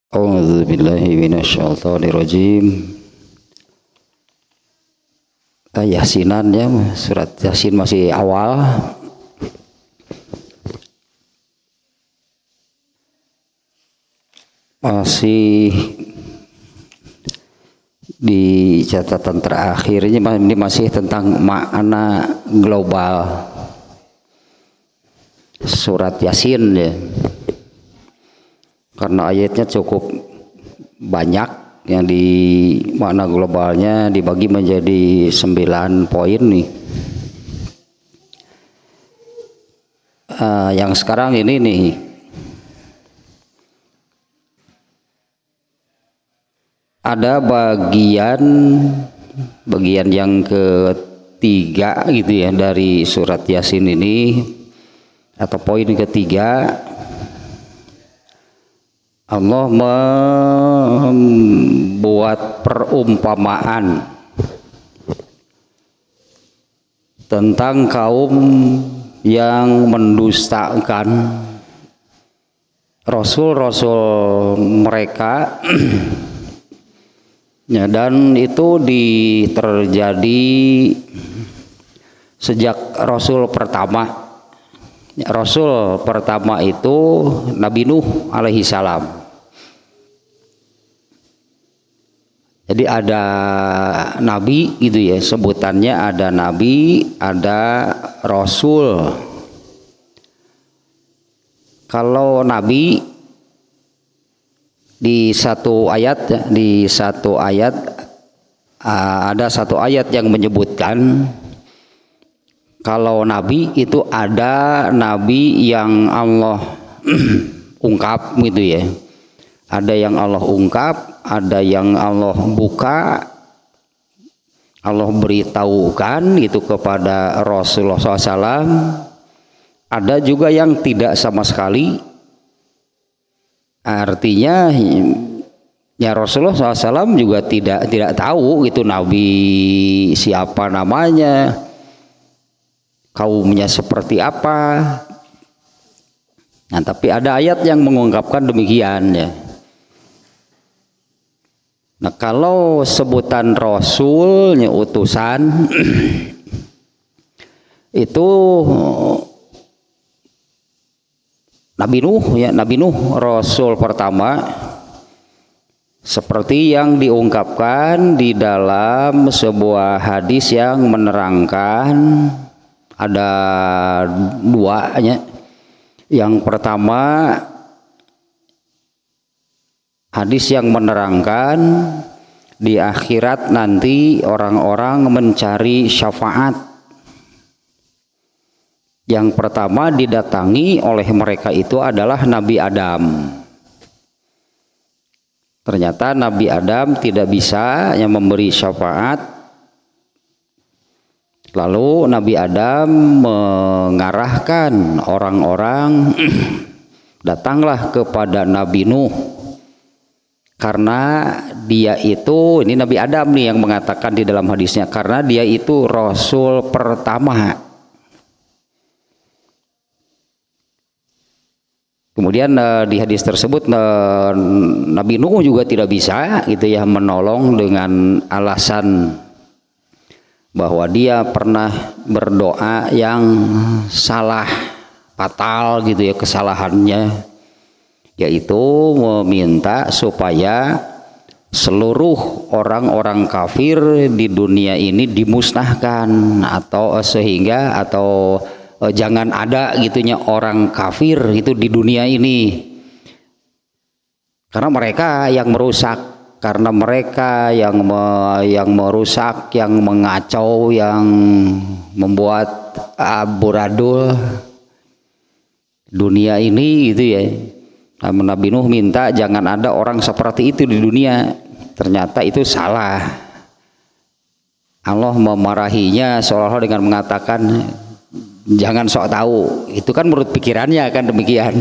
A'udzubillahi minasyaitonirrajim. Yasinan ya, surat Yasin masih awal. Masih di catatan terakhir ini masih tentang makna global surat Yasin ya. Karena ayatnya cukup banyak, yang di makna globalnya dibagi menjadi 9 poin nih. Yang sekarang ini nih, ada bagian yang ketiga gitu ya dari surat Yasin ini, atau poin ketiga. Allah membuat perumpamaan tentang kaum yang mendustakan rasul-rasul mereka ya, dan itu terjadi sejak rasul pertama. Rasul pertama itu Nabi Nuh alaihi salam. Jadi ada nabi gitu ya, sebutannya ada nabi, ada rasul. Kalau nabi di satu ayat ada satu ayat yang menyebutkan kalau nabi itu ada nabi yang Allah ungkap gitu ya. Ada yang Allah ungkap, ada yang Allah buka, Allah beritahukan itu kepada Rasulullah SAW. Ada juga yang tidak sama sekali. Artinya ya Rasulullah SAW juga tidak tahu itu nabi siapa namanya, kaumnya seperti apa. Nah, tapi ada ayat yang mengungkapkan demikian ya. Nah, kalau sebutan rasulnya utusan itu Nabi Nuh ya, Nabi Nuh rasul pertama, seperti yang diungkapkan di dalam sebuah hadis yang menerangkan. Ada duanya. Yang pertama, hadis yang menerangkan di akhirat nanti orang-orang mencari syafaat. Yang pertama didatangi oleh mereka itu adalah Nabi Adam. Ternyata Nabi Adam tidak bisa yang memberi syafaat. Lalu Nabi Adam mengarahkan orang-orang datanglah kepada Nabi Nuh, karena dia itu, ini Nabi Adam nih yang mengatakan di dalam hadisnya, karena dia itu rasul pertama. Kemudian di hadis tersebut Nabi Nuh juga tidak bisa gitu ya menolong dengan alasan bahwa dia pernah berdoa yang salah, fatal gitu ya kesalahannya, yaitu meminta supaya seluruh orang-orang kafir di dunia ini dimusnahkan, atau jangan ada gitunya orang kafir itu di dunia ini, karena mereka yang merusak. Karena mereka yang merusak, yang mengacau, yang membuat amburadul dunia ini gitu ya. Nabi Nuh minta jangan ada orang seperti itu di dunia. Ternyata itu salah. Allah memarahinya seolah-olah dengan mengatakan jangan sok tahu. Itu kan menurut pikirannya kan demikian.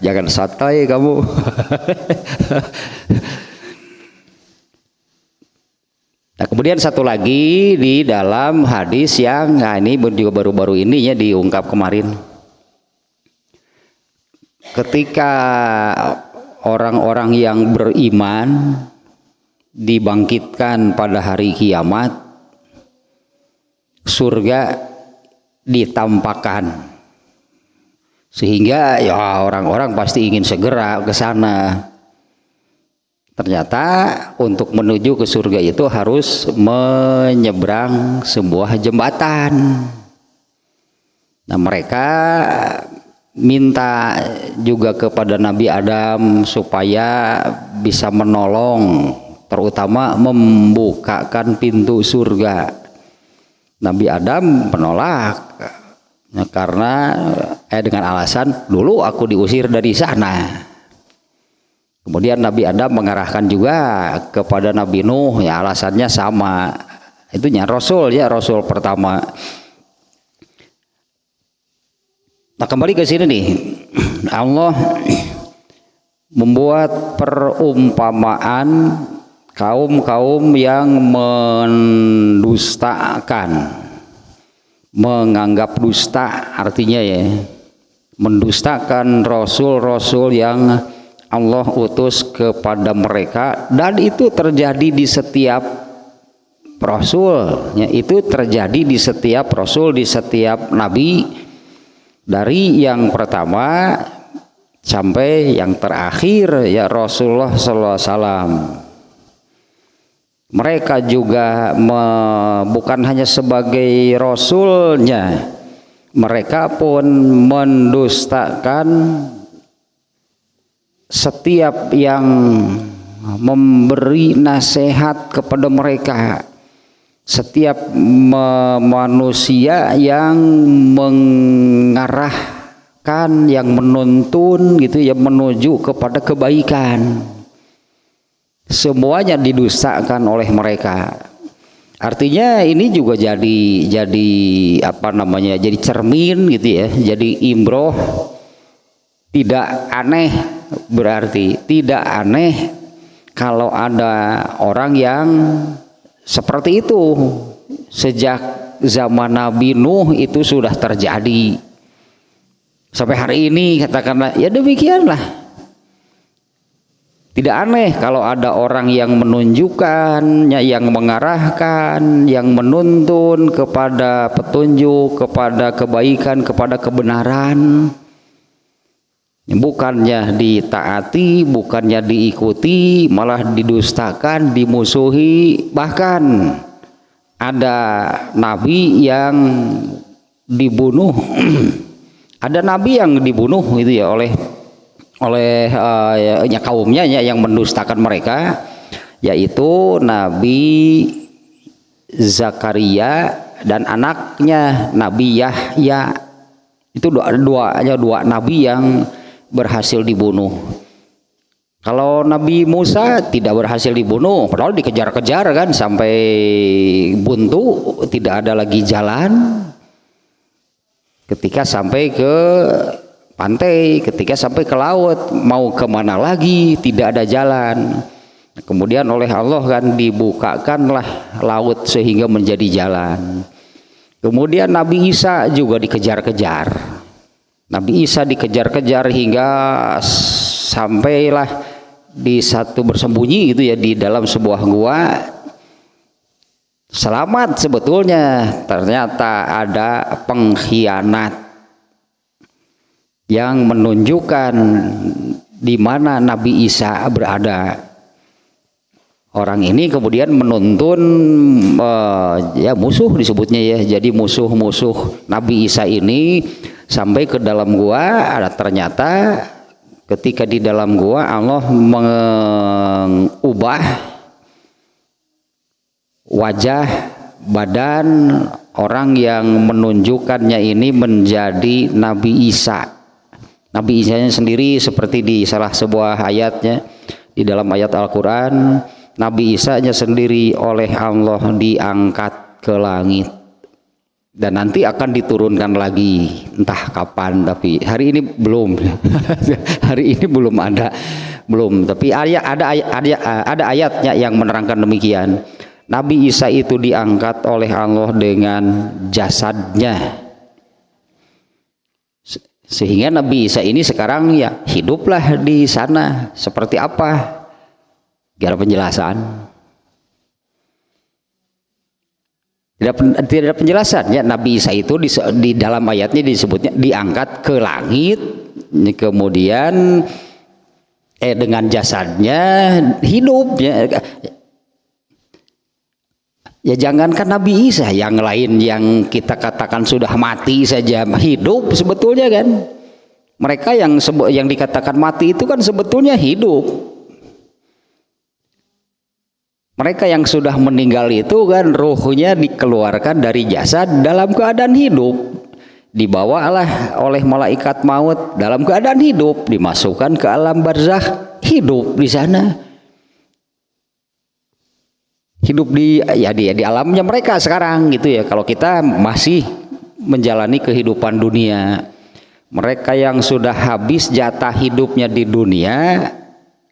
Jangan sotoy kamu. Nah, kemudian satu lagi di dalam hadis yang ini juga baru-baru ini ya diungkap kemarin. Ketika orang-orang yang beriman dibangkitkan pada hari kiamat, surga ditampakkan, sehingga ya orang-orang pasti ingin segera ke sana. Ternyata untuk menuju ke surga itu harus menyeberang sebuah jembatan. Nah, mereka minta juga kepada Nabi Adam supaya bisa menolong, terutama membukakan pintu surga. Nabi Adam menolak, nah, karena dengan alasan dulu aku diusir dari sana. Kemudian Nabi Adam mengarahkan juga kepada Nabi Nuh, ya alasannya sama. Itunya Rasul pertama. Nah, kembali ke sini nih, Allah membuat perumpamaan kaum-kaum yang mendustakan, menganggap dusta, artinya ya mendustakan rasul-rasul yang Allah utus kepada mereka, dan itu terjadi di setiap rasul, ya, itu terjadi di setiap rasul, di setiap nabi, dari yang pertama sampai yang terakhir, ya Rasulullah SAW. Mereka juga bukan hanya sebagai rasulnya, mereka pun mendustakan setiap yang memberi nasihat kepada mereka, setiap manusia yang mengarahkan, yang menuntun gitu ya, menuju kepada kebaikan, semuanya didustakan oleh mereka. Artinya ini juga jadi apa namanya, jadi cermin gitu ya, jadi imbroh. Tidak aneh, berarti tidak aneh kalau ada orang yang seperti itu. Sejak zaman Nabi Nuh itu sudah terjadi sampai hari ini, katakanlah, ya demikianlah. Tidak aneh kalau ada orang yang menunjukkan, yang mengarahkan, yang menuntun kepada petunjuk, kepada kebaikan, kepada kebenaran. Bukannya ditaati, bukannya diikuti, malah didustakan, dimusuhi. Bahkan ada nabi yang dibunuh. Ada nabi yang dibunuh itu ya oleh kaumnya yang mendustakan mereka, yaitu Nabi Zakaria dan anaknya Nabi Yahya. Itu dua nabi yang berhasil dibunuh. Kalau Nabi Musa tidak berhasil dibunuh, padahal dikejar-kejar kan sampai buntu, tidak ada lagi jalan. Ketika sampai ke pantai, ketika sampai ke laut, mau kemana lagi, tidak ada jalan. Kemudian oleh Allah kan dibukakanlah laut sehingga menjadi jalan. Kemudian Nabi Isa juga dikejar-kejar. Nabi Isa dikejar-kejar hingga sampailah di satu bersembunyi gitu ya, di dalam sebuah gua. Selamat sebetulnya, ternyata ada pengkhianat yang menunjukkan di mana Nabi Isa berada. Orang ini kemudian menuntun ya musuh disebutnya ya, jadi musuh-musuh Nabi Isa ini sampai ke dalam gua. Ada ternyata ketika di dalam gua Allah mengubah wajah badan orang yang menunjukkannya ini menjadi Nabi Isa. Nabi Isa sendiri seperti di salah sebuah ayatnya di dalam ayat Al-Quran, Nabi Isa sendiri oleh Allah diangkat ke langit dan nanti akan diturunkan lagi, entah kapan, tapi hari ini belum. Hari ini belum ada, tapi ada ayatnya yang menerangkan demikian. Nabi Isa itu diangkat oleh Allah dengan jasadnya, Sehingga Nabi Isa ini sekarang ya hiduplah di sana seperti apa? Gak ada penjelasan. Tidak ada penjelasan ya. Nabi Isa itu di dalam ayatnya disebutnya diangkat ke langit, kemudian dengan jasadnya hidup ya. Ya jangankan Nabi Isa, yang lain yang kita katakan sudah mati saja hidup sebetulnya kan. Mereka yang dikatakan mati itu kan sebetulnya hidup. Mereka yang sudah meninggal itu kan ruhnya dikeluarkan dari jasad dalam keadaan hidup. Dibawalah oleh malaikat maut dalam keadaan hidup, dimasukkan ke alam barzakh, hidup di sana. Hidup di alamnya mereka sekarang gitu ya. Kalau kita masih menjalani kehidupan dunia, mereka yang sudah habis jatah hidupnya di dunia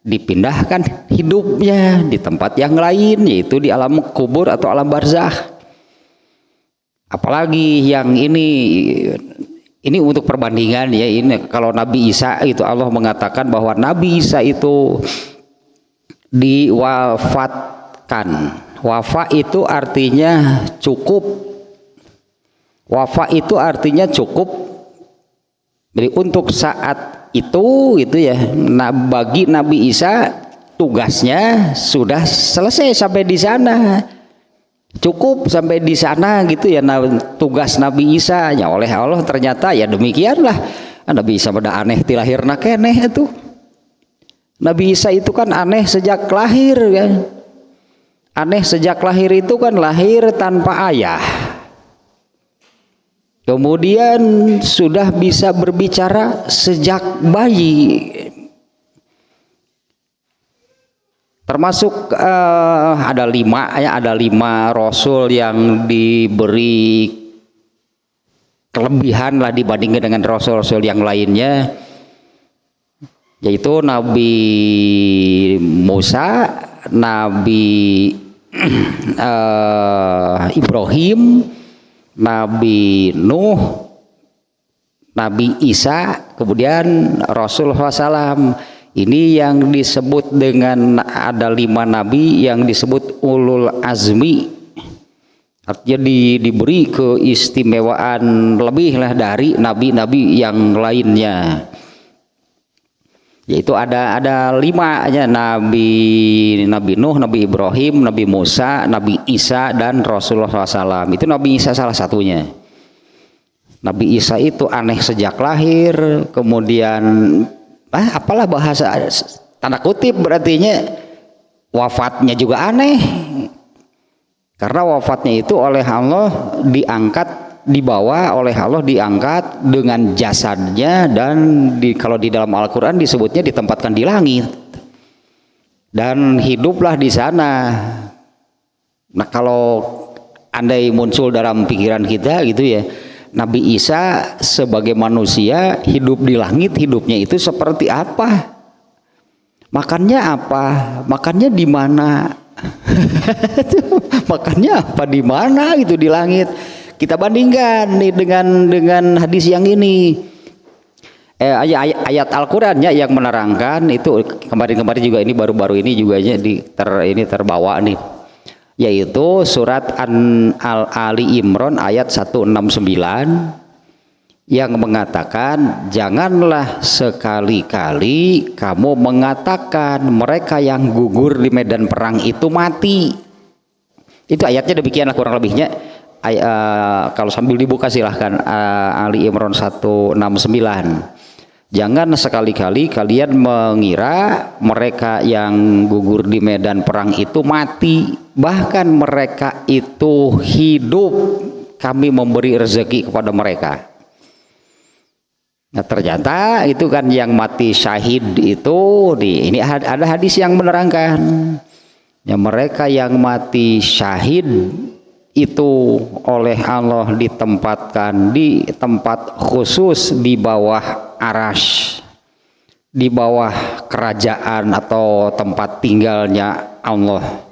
dipindahkan hidupnya di tempat yang lain, yaitu di alam kubur atau alam barzakh. Apalagi yang ini untuk perbandingan ya. Ini kalau Nabi Isa itu Allah mengatakan bahwa Nabi Isa itu diwafatkan. Wafa itu artinya cukup. Wafa itu artinya cukup. Jadi untuk saat itu ya, bagi Nabi Isa tugasnya sudah selesai sampai di sana. Cukup sampai di sana gitu ya. Tugas Nabi Isa ya oleh Allah ternyata ya demikianlah. Nabi Isa pada aneh ti lahirna keneh itu. Nabi Isa itu kan aneh sejak lahir kan. Aneh sejak lahir itu kan lahir tanpa ayah. Kemudian sudah bisa berbicara sejak bayi. Termasuk ada 5 rasul yang diberi kelebihan lah dibandingkan dengan rasul-rasul yang lainnya, yaitu Nabi Musa, Nabi Ibrahim, Nabi Nuh, Nabi Isa, kemudian Rasulullah SAW. Ini yang disebut dengan ada 5 nabi yang disebut ulul azmi. Artinya diberi keistimewaan lebih lah dari nabi-nabi yang lainnya. Yaitu ada 5 ya, Nabi Nuh, Nabi Ibrahim, Nabi Musa, Nabi Isa, dan Rasulullah SAW. Itu Nabi Isa salah satunya. Nabi Isa itu aneh sejak lahir, kemudian apalah bahasa tanda kutip berartinya wafatnya juga aneh. Karena wafatnya itu oleh Allah diangkat, dibawa oleh Allah, diangkat dengan jasadnya, dan kalau di dalam Al-Quran disebutnya ditempatkan di langit dan hiduplah di sana. Nah kalau andai muncul dalam pikiran kita gitu ya, Nabi Isa sebagai manusia hidup di langit, hidupnya itu seperti apa? Makannya apa? Makannya di mana? Makannya apa di mana itu di langit? Kita bandingkan nih dengan hadis yang ini. Ayat Al-Qur'an ya yang menerangkan itu kemarin juga, ini baru-baru ini juga ini terbawa nih. Yaitu surat Ali Imran ayat 169 yang mengatakan, janganlah sekali-kali kamu mengatakan mereka yang gugur di medan perang itu mati. Itu ayatnya demikianlah kurang lebihnya. Kalau sambil dibuka silahkan Ali Imran 169. Jangan sekali-kali kalian mengira mereka yang gugur di medan perang itu mati, bahkan mereka itu hidup, kami memberi rezeki kepada mereka. Nah ternyata itu kan yang mati syahid itu ini ada hadis yang menerangkan ya, mereka yang mati syahid itu oleh Allah ditempatkan di tempat khusus di bawah arasy, di bawah kerajaan atau tempat tinggalnya Allah,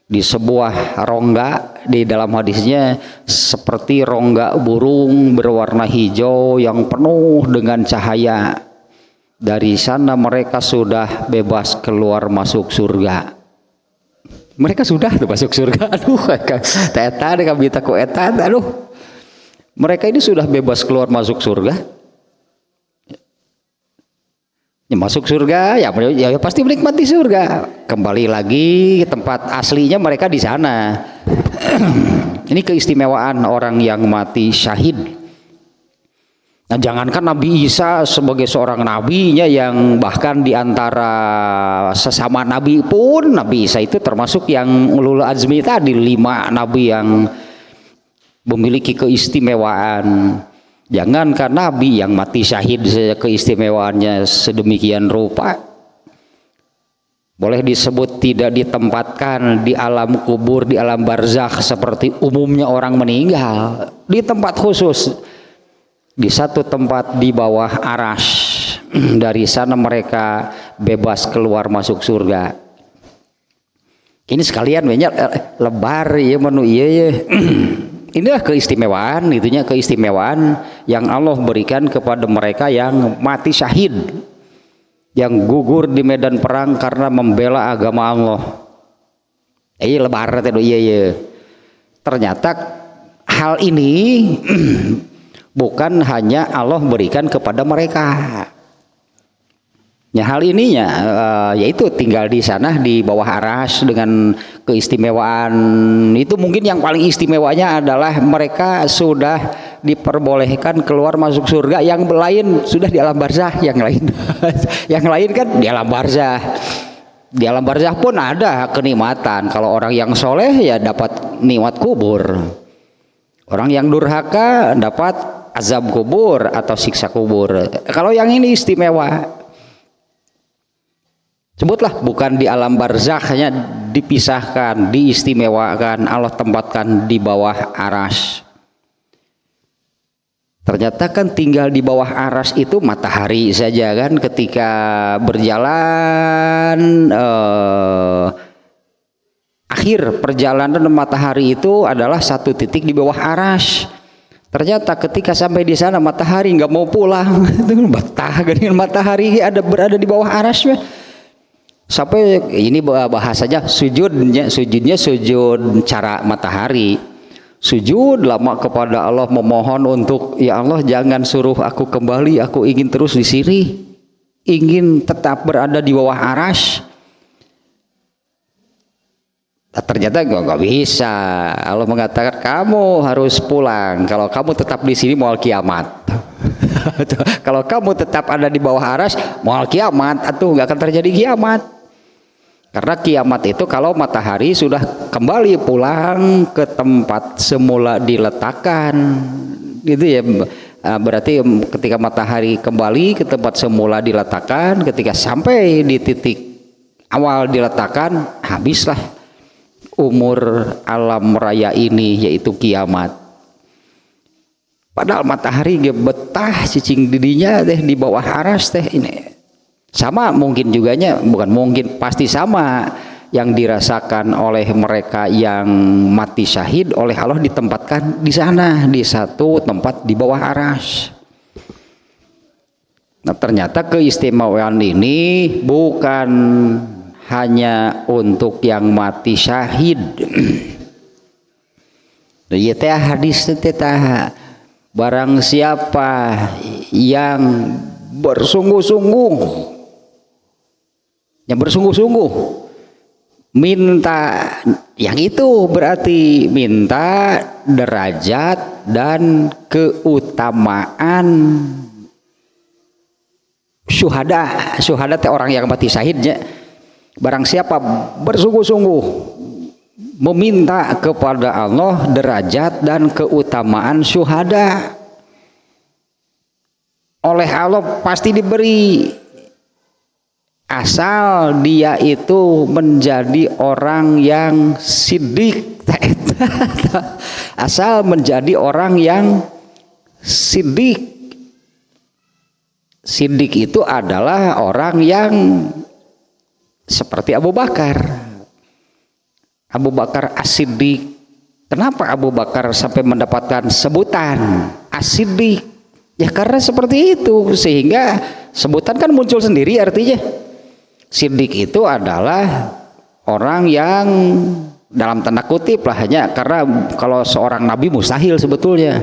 di sebuah rongga di dalam hadisnya seperti rongga burung berwarna hijau yang penuh dengan cahaya. Dari sana mereka sudah bebas keluar masuk surga. Mereka sudah tuh masuk surga. Aduh, eta deh kami takut eta. Aduh, mereka ini sudah bebas keluar masuk surga. Ya, masuk surga, ya pasti menikmati surga. Kembali lagi ke tempat aslinya mereka di sana. Ini keistimewaan orang yang mati syahid. Nah, jangankan Nabi Isa sebagai seorang nabinya yang bahkan di antara sesama nabi pun Nabi Isa itu termasuk yang ulul azmi tadi, 5 nabi yang memiliki keistimewaan. Jangankan nabi yang mati syahid saja keistimewaannya sedemikian rupa. Boleh disebut tidak ditempatkan di alam kubur, di alam barzakh seperti umumnya orang meninggal, di tempat khusus, di satu tempat di bawah arasy. Dari sana mereka bebas keluar masuk surga. Ini sekalian banyak lebar ya menu iya ya. Inilah keistimewaan, itunya keistimewaan yang Allah berikan kepada mereka yang mati syahid, yang gugur di medan perang karena membela agama Allah. Lebar itu iya. Ternyata hal ini bukan hanya Allah berikan kepada mereka. Ya, hal ininya yaitu tinggal di sana di bawah arasy dengan keistimewaan itu, mungkin yang paling istimewanya adalah mereka sudah diperbolehkan keluar masuk surga. Yang lain sudah di alam barzakh, yang lain yang lain kan di alam barzakh. Di alam barzakh pun ada kenikmatan. Kalau orang yang soleh ya dapat nikmat kubur, orang yang durhaka dapat azab kubur atau siksa kubur. Kalau yang ini istimewa, sebutlah bukan di alam barzakh, hanya dipisahkan, diistimewakan, Allah tempatkan di bawah arasy. Ternyata kan tinggal di bawah arasy itu matahari saja kan, ketika berjalan akhir perjalanan matahari itu adalah satu titik di bawah arasy. Ternyata ketika sampai di sana matahari nggak mau pulang, itu betah dengan matahari berada di bawah arasy. Sampai ini bahasanya sujudnya sujud cara matahari, sujud lama kepada Allah, memohon untuk ya Allah jangan suruh aku kembali, aku ingin terus di sini, ingin tetap berada di bawah arasy. Ternyata nggak bisa. Allah mengatakan kamu harus pulang, kalau kamu tetap di sini mau kiamat. Kalau kamu tetap ada di bawah arasy mau kiamat, atau nggak akan terjadi kiamat. Karena kiamat itu kalau matahari sudah kembali pulang ke tempat semula diletakkan, gitu ya. Berarti ketika matahari kembali ke tempat semula diletakkan, ketika sampai di titik awal diletakkan, habislah umur alam raya ini, yaitu kiamat. Padahal matahari ge betah cicing didinya teh di bawah arasy teh ini. Sama mungkin juganya, bukan mungkin, pasti sama yang dirasakan oleh mereka yang mati syahid, oleh Allah ditempatkan di sana, di satu tempat di bawah arasy. Nah, ternyata keistimewaan ini bukan hanya untuk yang mati syahid. Ieu teh hadis teh barang siapa yang bersungguh-sungguh minta, yang itu berarti minta derajat dan keutamaan syuhada teh orang yang mati syahidnya. Barang siapa bersungguh-sungguh meminta kepada Allah derajat dan keutamaan syuhada, oleh Allah pasti diberi, asal dia itu menjadi orang yang siddiq. Asal menjadi orang yang siddiq. Siddiq itu adalah orang yang seperti Abu Bakar. Abu Bakar As-Siddiq Kenapa Abu Bakar sampai mendapatkan sebutan As-Siddiq? Ya karena seperti itu, sehingga sebutan kan muncul sendiri. Artinya Siddiq itu adalah orang yang dalam tanda kutip lah, hanya karena kalau seorang nabi mustahil sebetulnya,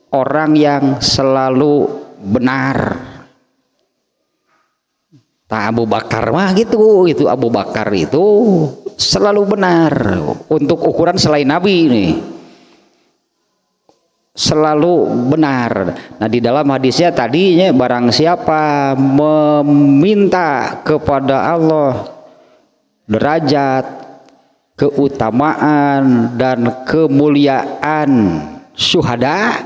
orang yang selalu benar. Nah, Abu Bakar mah gitu, itu Abu Bakar itu selalu benar untuk ukuran selain nabi nih, selalu benar. Nah, di dalam hadisnya tadinya barang siapa meminta kepada Allah derajat, keutamaan dan kemuliaan syuhada,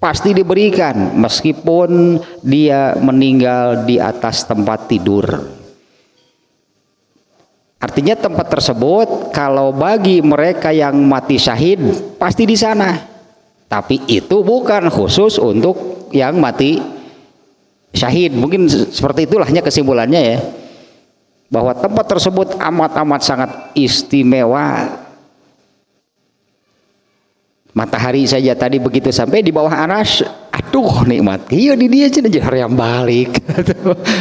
pasti diberikan meskipun dia meninggal di atas tempat tidur. Artinya tempat tersebut kalau bagi mereka yang mati syahid pasti di sana. Tapi itu bukan khusus untuk yang mati syahid. Mungkin seperti itulahnya kesimpulannya ya, bahwa tempat tersebut amat-amat sangat istimewa. Matahari saja tadi begitu sampai di bawah aras, aduh nikmat. Iya di dia aja yang balik.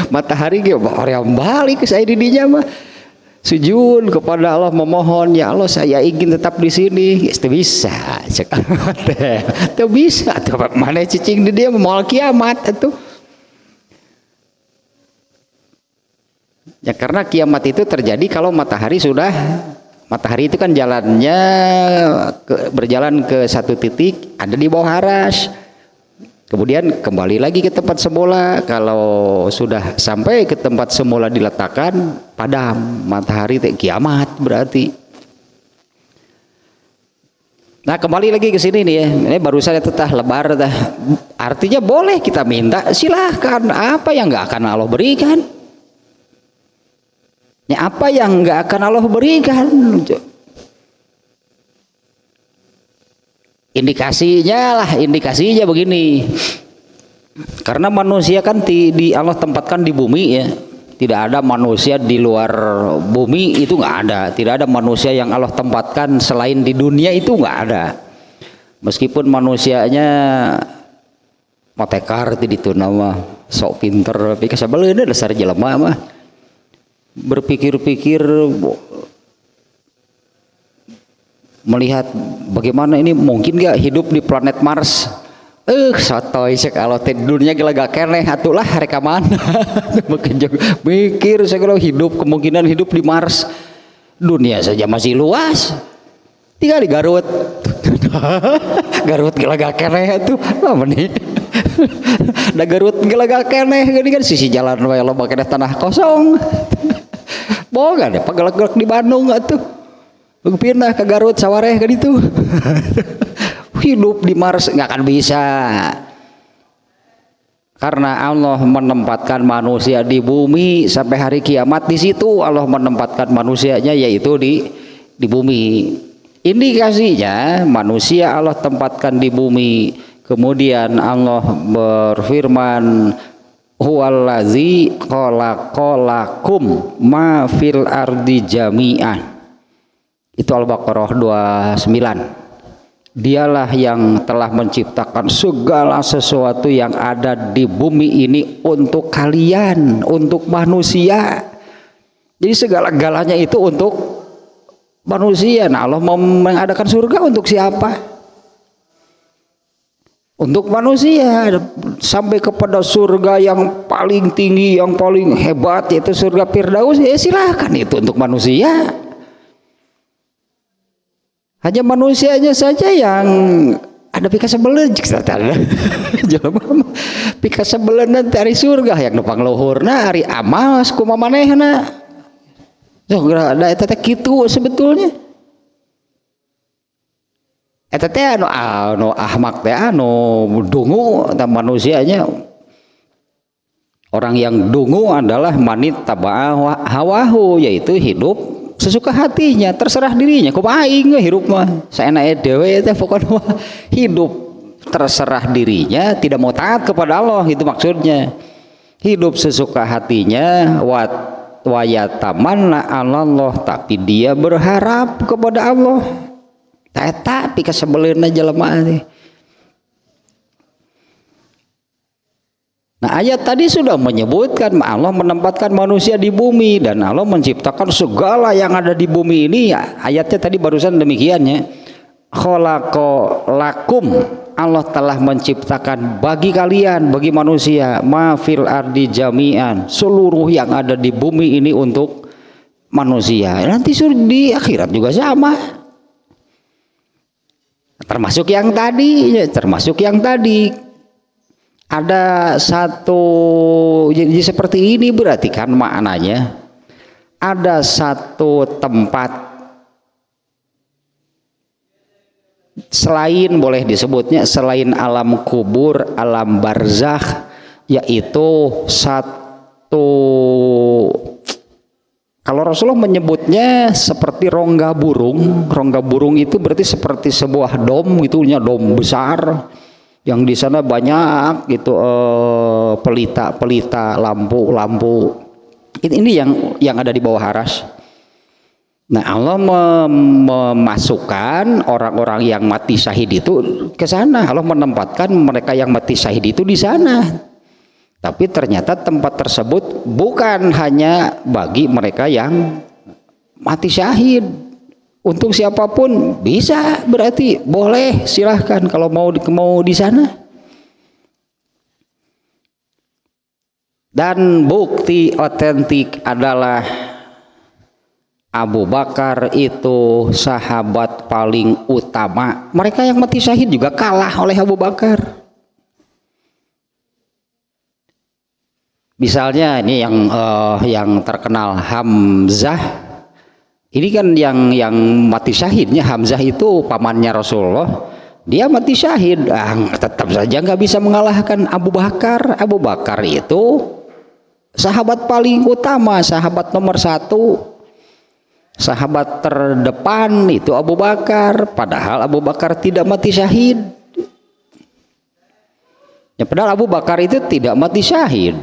Matahari gitu yang balik saya di dinya mah. Sujud kepada Allah memohon, ya Allah saya ingin tetap di sini. Itu bisa, itu bisa. Mana cicing di dia mau kiamat itu. Ya karena kiamat itu terjadi kalau matahari itu kan jalannya berjalan ke satu titik, ada di bawah aras. Kemudian kembali lagi ke tempat semula. Kalau sudah sampai ke tempat semula diletakkan, padam matahari, kiamat berarti. Nah, kembali lagi ke sini nih ya. Ini barusan itu lebar dah. Artinya boleh kita minta, silahkan. Apa yang nggak akan Allah berikan? Ya, apa yang nggak akan Allah berikan? Indikasinya begini. Karena manusia kan di Allah tempatkan di bumi ya. Tidak ada manusia di luar bumi, itu nggak ada. Tidak ada manusia yang Allah tempatkan selain di dunia, itu nggak ada. Meskipun manusianya motekar itu nama sok pinter, tapi kasabaleuna dasar jelema mah. Berpikir-pikir melihat bagaimana ini mungkin gak hidup di planet Mars. Sotoy sek kalau tidurnya gak keneh atulah reka mana. Mikir saya kalau kemungkinan hidup di Mars. Dunia saja masih luas. Tinggal di Garut. Garut gak keneh atuh. Apa nih? Da Garut gak keneh, ini kan sisi jalan wae loba keneh tanah kosong. Boga deh pagelak-gelak di Bandung atuh. Pindah ke Garut sawareh kan itu. Hidup di Mars nggak akan bisa, karena Allah menempatkan manusia di bumi sampai hari kiamat. Di situ Allah menempatkan manusianya, yaitu di bumi. Indikasinya manusia Allah tempatkan di bumi. Kemudian Allah berfirman, huwallazi khalaqalakum ma fil ardi jami'an. Itu Al-Baqarah 29. Dialah yang telah menciptakan segala sesuatu yang ada di bumi ini untuk kalian, untuk manusia. Jadi segala-galanya itu untuk manusia. Nah, Allah mau mengadakan surga untuk siapa? Untuk manusia. Sampai kepada surga yang paling tinggi, yang paling hebat, yaitu surga Firdaus. Ya silahkan, itu untuk manusia. Hanya manusianya saja yang ada pika sebelen pika sebelen nanti hari surga yang numpang luhurna hari amal kumaha manehna. So ada eta teh kitu sebetulnya. Eta teh anu ahmak teh anu dungu tah manusianya. Orang yang dungu adalah manit taba'a hawahu, yaitu hidup sesuka hatinya, terserah dirinya. Kumaha aing hirup mah saenake dewe teh pokona hidup terserah dirinya, tidak mau taat kepada Allah, itu maksudnya. Hidup sesuka hatinya, wa yatamanna Allah, tapi dia berharap kepada Allah. Eta pika sebeleuna jelema teh. Nah, ayat tadi sudah menyebutkan Allah menempatkan manusia di bumi dan Allah menciptakan segala yang ada di bumi ini. Ya, ayatnya tadi barusan demikiannya. Khalaqalakum, Allah telah menciptakan bagi kalian, bagi manusia, ma fil ardi jami'an, seluruh yang ada di bumi ini untuk manusia. Nanti di akhirat juga sama. Termasuk yang tadi, ya, termasuk yang tadi. Ada satu, jadi seperti ini berarti kan maknanya ada satu tempat selain, boleh disebutnya selain alam kubur, alam barzakh, yaitu satu, kalau Rasulullah menyebutnya seperti rongga burung. Rongga burung itu berarti seperti sebuah dom, itunya dom besar yang di sana banyak gitu pelita-pelita, lampu-lampu. Ini yang ada di bawah aras. Nah, Allah memasukkan orang-orang yang mati syahid itu ke sana. Allah menempatkan mereka yang mati syahid itu di sana. Tapi ternyata tempat tersebut bukan hanya bagi mereka yang mati syahid. Untuk siapapun bisa, berarti boleh, silahkan kalau mau di sana. Dan bukti otentik adalah Abu Bakar itu sahabat paling utama. Mereka yang mati syahid juga kalah oleh Abu Bakar. Misalnya ini yang terkenal Hamzah. Ini kan yang mati syahidnya Hamzah itu pamannya Rasulullah. Dia mati syahid, tetap saja nggak bisa mengalahkan Abu Bakar. Abu Bakar itu sahabat paling utama, sahabat nomor 1, sahabat terdepan itu Abu Bakar. Padahal Abu Bakar tidak mati syahid. Ya, padahal Abu Bakar itu tidak mati syahid.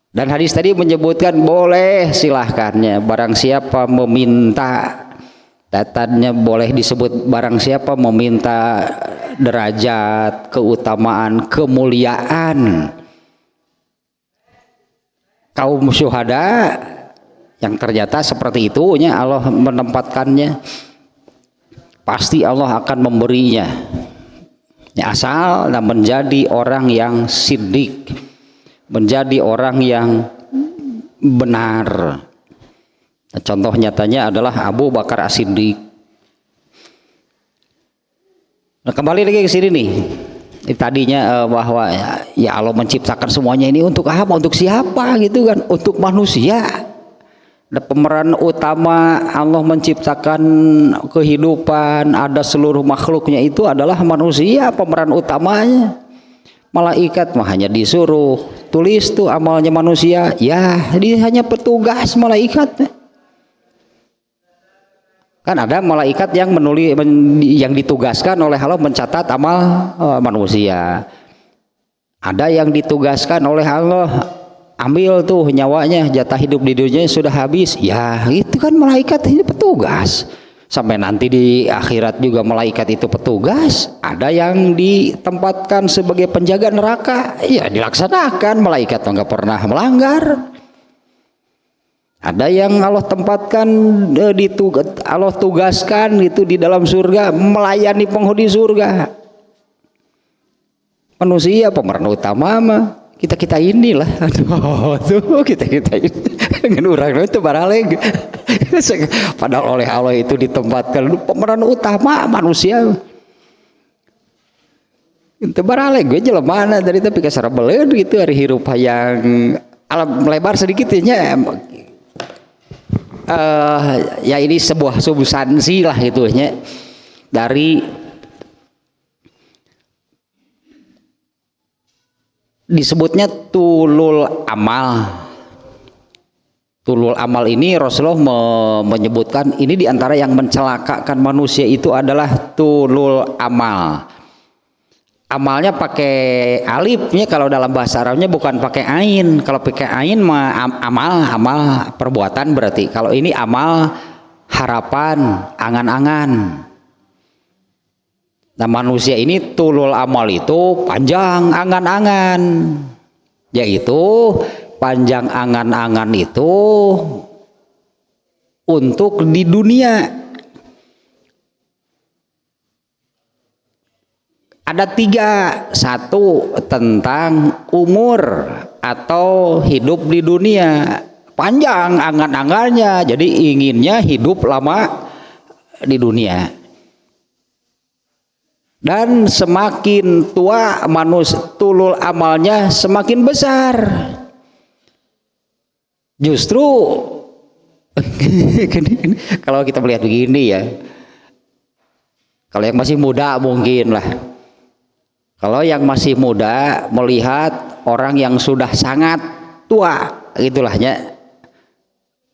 Dan hadis tadi menyebutkan boleh, silahkannya barang siapa meminta, datanya boleh disebut barang siapa meminta derajat, keutamaan, kemuliaan kaum syuhada yang ternyata seperti itu, Allah menempatkannya, pasti Allah akan memberinya, ya, asal dan menjadi orang yang siddiq, menjadi orang yang benar. Contoh nyatanya adalah Abu Bakar As-Siddiq. Nah, kembali lagi ke sini nih. Tadinya bahwa ya Allah menciptakan semuanya ini untuk apa? Untuk siapa gitu kan? Untuk manusia. Ada pemeran utama Allah menciptakan kehidupan, ada seluruh makhluknya itu adalah manusia pemeran utamanya. Malaikat mah hanya disuruh tulis tuh amalnya manusia, ya dia hanya petugas malaikat. Kan ada malaikat yang menulis, yang ditugaskan oleh Allah mencatat amal manusia. Ada yang ditugaskan oleh Allah, ambil tuh nyawanya, jatah hidup di dunia sudah habis. Ya itu kan malaikat, ini petugas. Sampai nanti di akhirat juga malaikat itu petugas. Ada yang ditempatkan sebagai penjaga neraka, ya dilaksanakan, malaikat nggak pernah melanggar. Ada yang Allah tempatkan, Allah tugaskan itu di dalam surga melayani penghuni surga. Manusia pemeran utama mah kita inilah. Aduh, tuh kita ini dengan orang itu baraleg. Padahal oleh Allah itu ditempatkan pemeran utama manusia. Itu baraleg gue jelema dari tapi kasar beleun gitu hari hirup yang alam melebar sedikit ya. Ya ini sebuah substansi lah gitu nya dari disebutnya tulul amal. Tulul amal ini Rasulullah menyebutkan ini diantara yang mencelakakan manusia itu adalah tulul amal. Amalnya pakai alifnya, kalau dalam bahasa Arabnya bukan pakai ain. Kalau pakai ain mah amal perbuatan berarti. Kalau ini amal harapan, angan-angan. Nah manusia ini tulul amal itu panjang angan-angan, yaitu panjang angan-angan itu untuk di dunia. Ada 3, 1 tentang umur atau hidup di dunia, panjang angan-angannya, jadi inginnya hidup lama di dunia. Dan semakin tua manusia tulul amalnya semakin besar. Justru kalau kita melihat begini ya, kalau yang masih muda mungkin lah. Kalau yang masih muda melihat orang yang sudah sangat tua, itulahnya.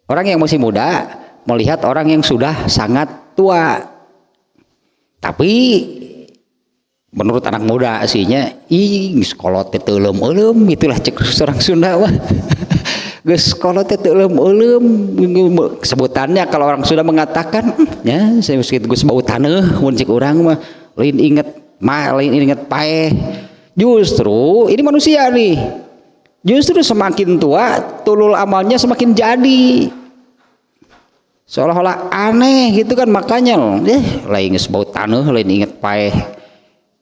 Orang yang masih muda melihat orang yang sudah sangat tua. Tapi menurut anak muda aslinya, sekolot teh teu eulem, itulah cek orang Sunda mah. Geus sekolot teh teu eulem, sebutannya kalau orang Sunda mengatakan, ya saya mesti geus bau taneuh mun cek urang mah, lain inget paeh. Justru ini manusia nih. Justru semakin tua tulul amalnya semakin jadi. Seolah-olah aneh gitu kan, makanya lain geus bau taneuh, lain inget paeh.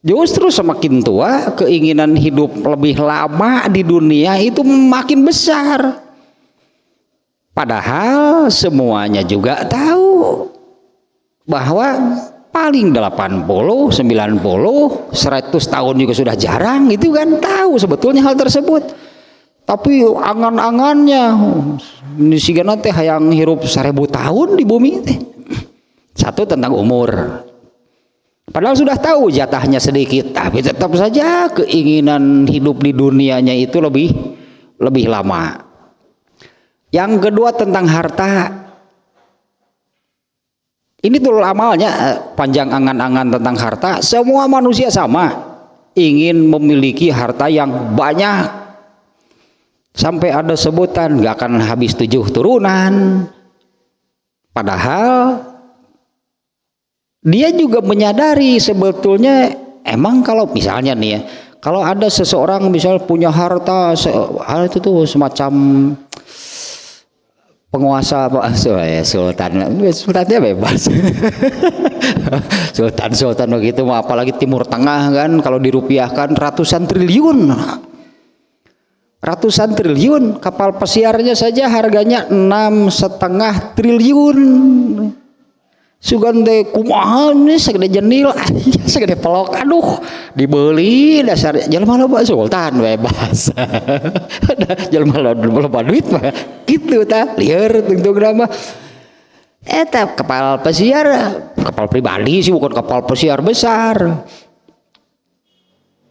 Justru semakin tua keinginan hidup lebih lama di dunia itu makin besar. Padahal semuanya juga tahu bahwa paling 80, 90, 100 tahun juga sudah jarang, itu kan tahu sebetulnya hal tersebut. Tapi angan-angannya ini sigana teh hayang hirup 1000 tahun di bumi teh. 1 tentang umur. Padahal sudah tahu jatahnya sedikit, tapi tetap saja keinginan hidup di dunianya itu lebih lama. Yang kedua tentang harta. Ini tulul amalnya panjang angan-angan tentang harta. Semua manusia sama, ingin memiliki harta yang banyak. Sampai ada sebutan gak akan habis 7 turunan. Padahal dia juga menyadari sebetulnya, emang kalau misalnya nih ya, kalau ada seseorang misal punya harta, itu tuh semacam penguasa apa, sultannya bebas. sultan begitu, apalagi Timur Tengah kan, kalau dirupiahkan ratusan triliun, kapal pesiarnya saja harganya 6,5 triliun. Sugan teh kumaha nih segede jenil, segede pelok, aduh dibeli dasar jelema loba sultan bebas. Jelema loba duit mah gitu tah, lieur tungtung mah. Eta kapal pesiar, kapal pribadi sih, bukan kapal pesiar besar.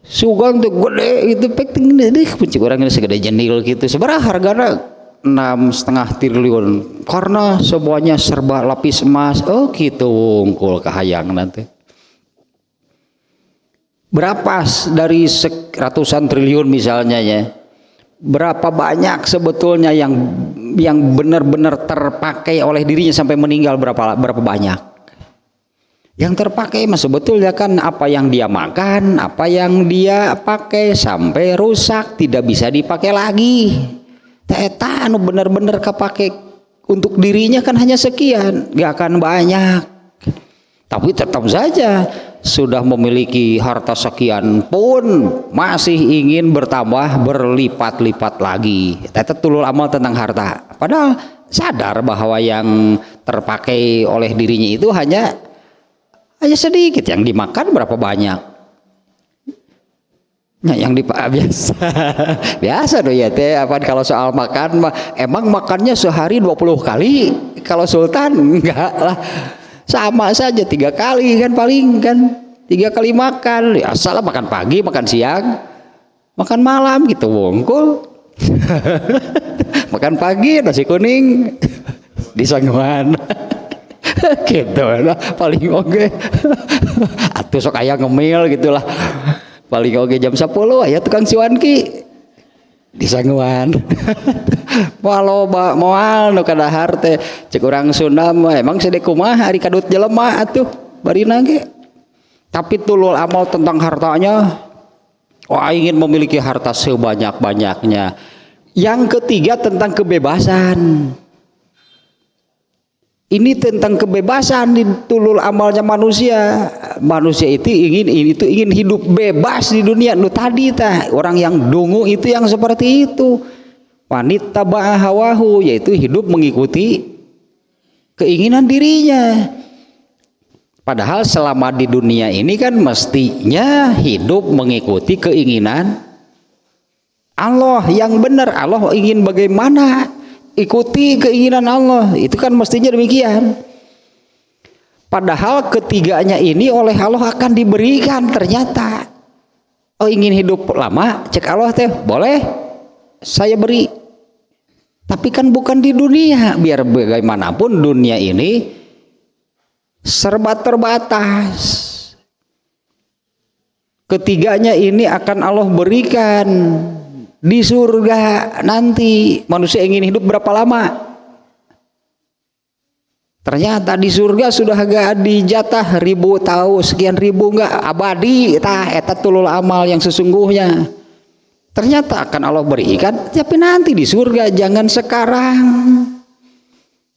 Sugan teh gede gitu, pek tinggi kunci urang segede jenil gitu. Sabaraha hargana? 6,5 triliun, karena semuanya serba lapis emas. Oh gitu, ungkul kahayang nanti. Berapa dari ratusan triliun misalnya ya, berapa banyak sebetulnya yang benar-benar terpakai oleh dirinya sampai meninggal, berapa banyak? Yang terpakai mas sebetulnya kan apa yang dia makan, apa yang dia pakai sampai rusak tidak bisa dipakai lagi. Eta anu bener-bener kepake untuk dirinya kan hanya sekian, gak akan banyak. Tapi tetap saja sudah memiliki harta sekian pun masih ingin bertambah berlipat-lipat lagi. Eta tulul amal tentang harta. Padahal sadar bahwa yang terpakai oleh dirinya itu hanya sedikit, yang dimakan berapa banyak. Nah, yang biasa doh ya teh, apa kalau soal makan mah emang makannya sehari 20 kali, kalau sultan enggak lah, sama saja 3 kali kan paling kan, 3 kali makan, ya salah makan pagi, makan siang, makan malam gitu wongkul. Makan pagi nasi kuning di sangguan. Gitu lah paling oke. Atuh sok aya ngemil gitulah. Paling oke jam 10 ya tukang siwanki di sangguan. walau moal nu kadahar teh cek urang Sunda mah emang sedek kumaha ari kadut jelema atuh barina ge. Tapi tulul amal tentang hartanya, wah ingin memiliki harta sebanyak-banyaknya. Yang ketiga tentang kebebasan. Ini tentang kebebasan di tulul amalnya manusia. Manusia itu ingin hidup bebas di dunia. Nu tadi tah orang yang dungu itu yang seperti itu. Wanita hawahu yaitu hidup mengikuti keinginan dirinya. Padahal selama di dunia ini kan mestinya hidup mengikuti keinginan Allah yang benar. Allah ingin bagaimana? Ikuti keinginan Allah, itu kan mestinya demikian. Padahal ketiganya ini oleh Allah akan diberikan ternyata. Oh ingin hidup lama, cek Allah teh boleh saya beri. Tapi kan bukan di dunia, biar bagaimanapun dunia ini serba terbatas. Ketiganya ini akan Allah berikan di surga nanti. Manusia ingin hidup berapa lama? Ternyata di surga sudah agak dijatah ribu tahun, sekian ribu, enggak abadi. Eta tulul amal yang sesungguhnya. Ternyata akan Allah berikan, tapi nanti di surga, jangan sekarang.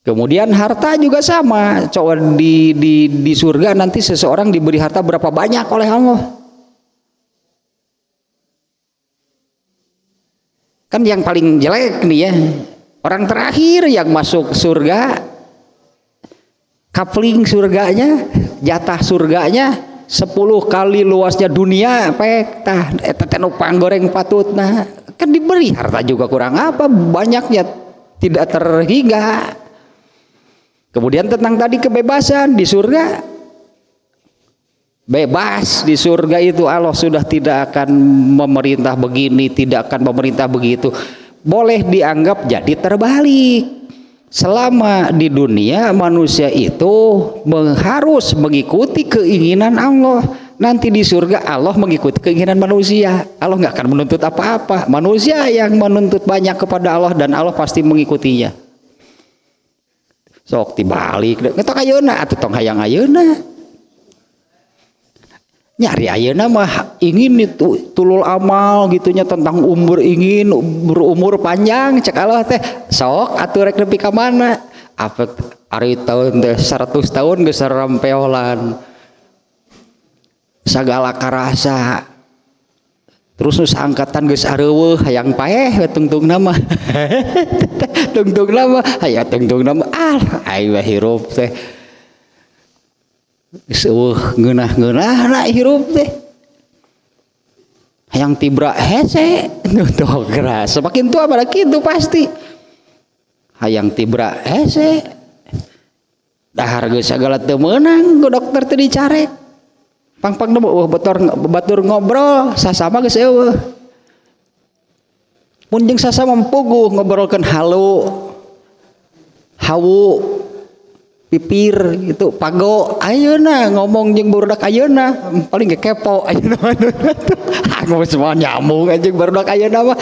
Kemudian harta juga sama. Coba di surga nanti seseorang diberi harta berapa banyak oleh Allah. Kan yang paling jelek nih ya, orang terakhir yang masuk surga, kapling surganya, jatah surganya 10 kali luasnya dunia, pek tah eta teh nu panggoreng patutna. Kan diberi harta juga kurang apa, banyaknya tidak terhingga. Kemudian tentang tadi kebebasan di surga, bebas di surga itu Allah sudah tidak akan memerintah begini, tidak akan memerintah begitu. Boleh dianggap jadi terbalik. Selama di dunia manusia itu harus mengikuti keinginan Allah. Nanti di surga Allah mengikuti keinginan manusia. Allah nggak akan menuntut apa-apa. Manusia yang menuntut banyak kepada Allah dan Allah pasti mengikutinya. Sok dibalik, ngetok ayeuna atuh tong hayang ayeuna. Nyari ayeuna mah ingin itu tulul amal gitunya tentang umur, ingin berumur panjang, cek Allah teh sok atuh rek nepi ka mana? Apa ari tahun teh 100 tahun geus sarampeolan. Sagala karasa. Terus nu saangkatan geus areueuh hayang paeh tungtungna mah. Tungtungna mah aya tungtungna mah ai hirup teh. Ngeunah-ngeunah na hirup teh hayang tibra hese tuh keras semakin tua pada kitu pasti hayang tibra hese dahar geus sagala teu meunang ku dokter teu dicarek pang-pang batur ngobrol sasama geus eueuh mun jeung sasama puguh ngobrolkeun halu hawu pipir itu pago ayeuna ngomong jeung burudak ayeuna paling kepo ayeuna aku semua nyambung anjing burudak ayeuna mah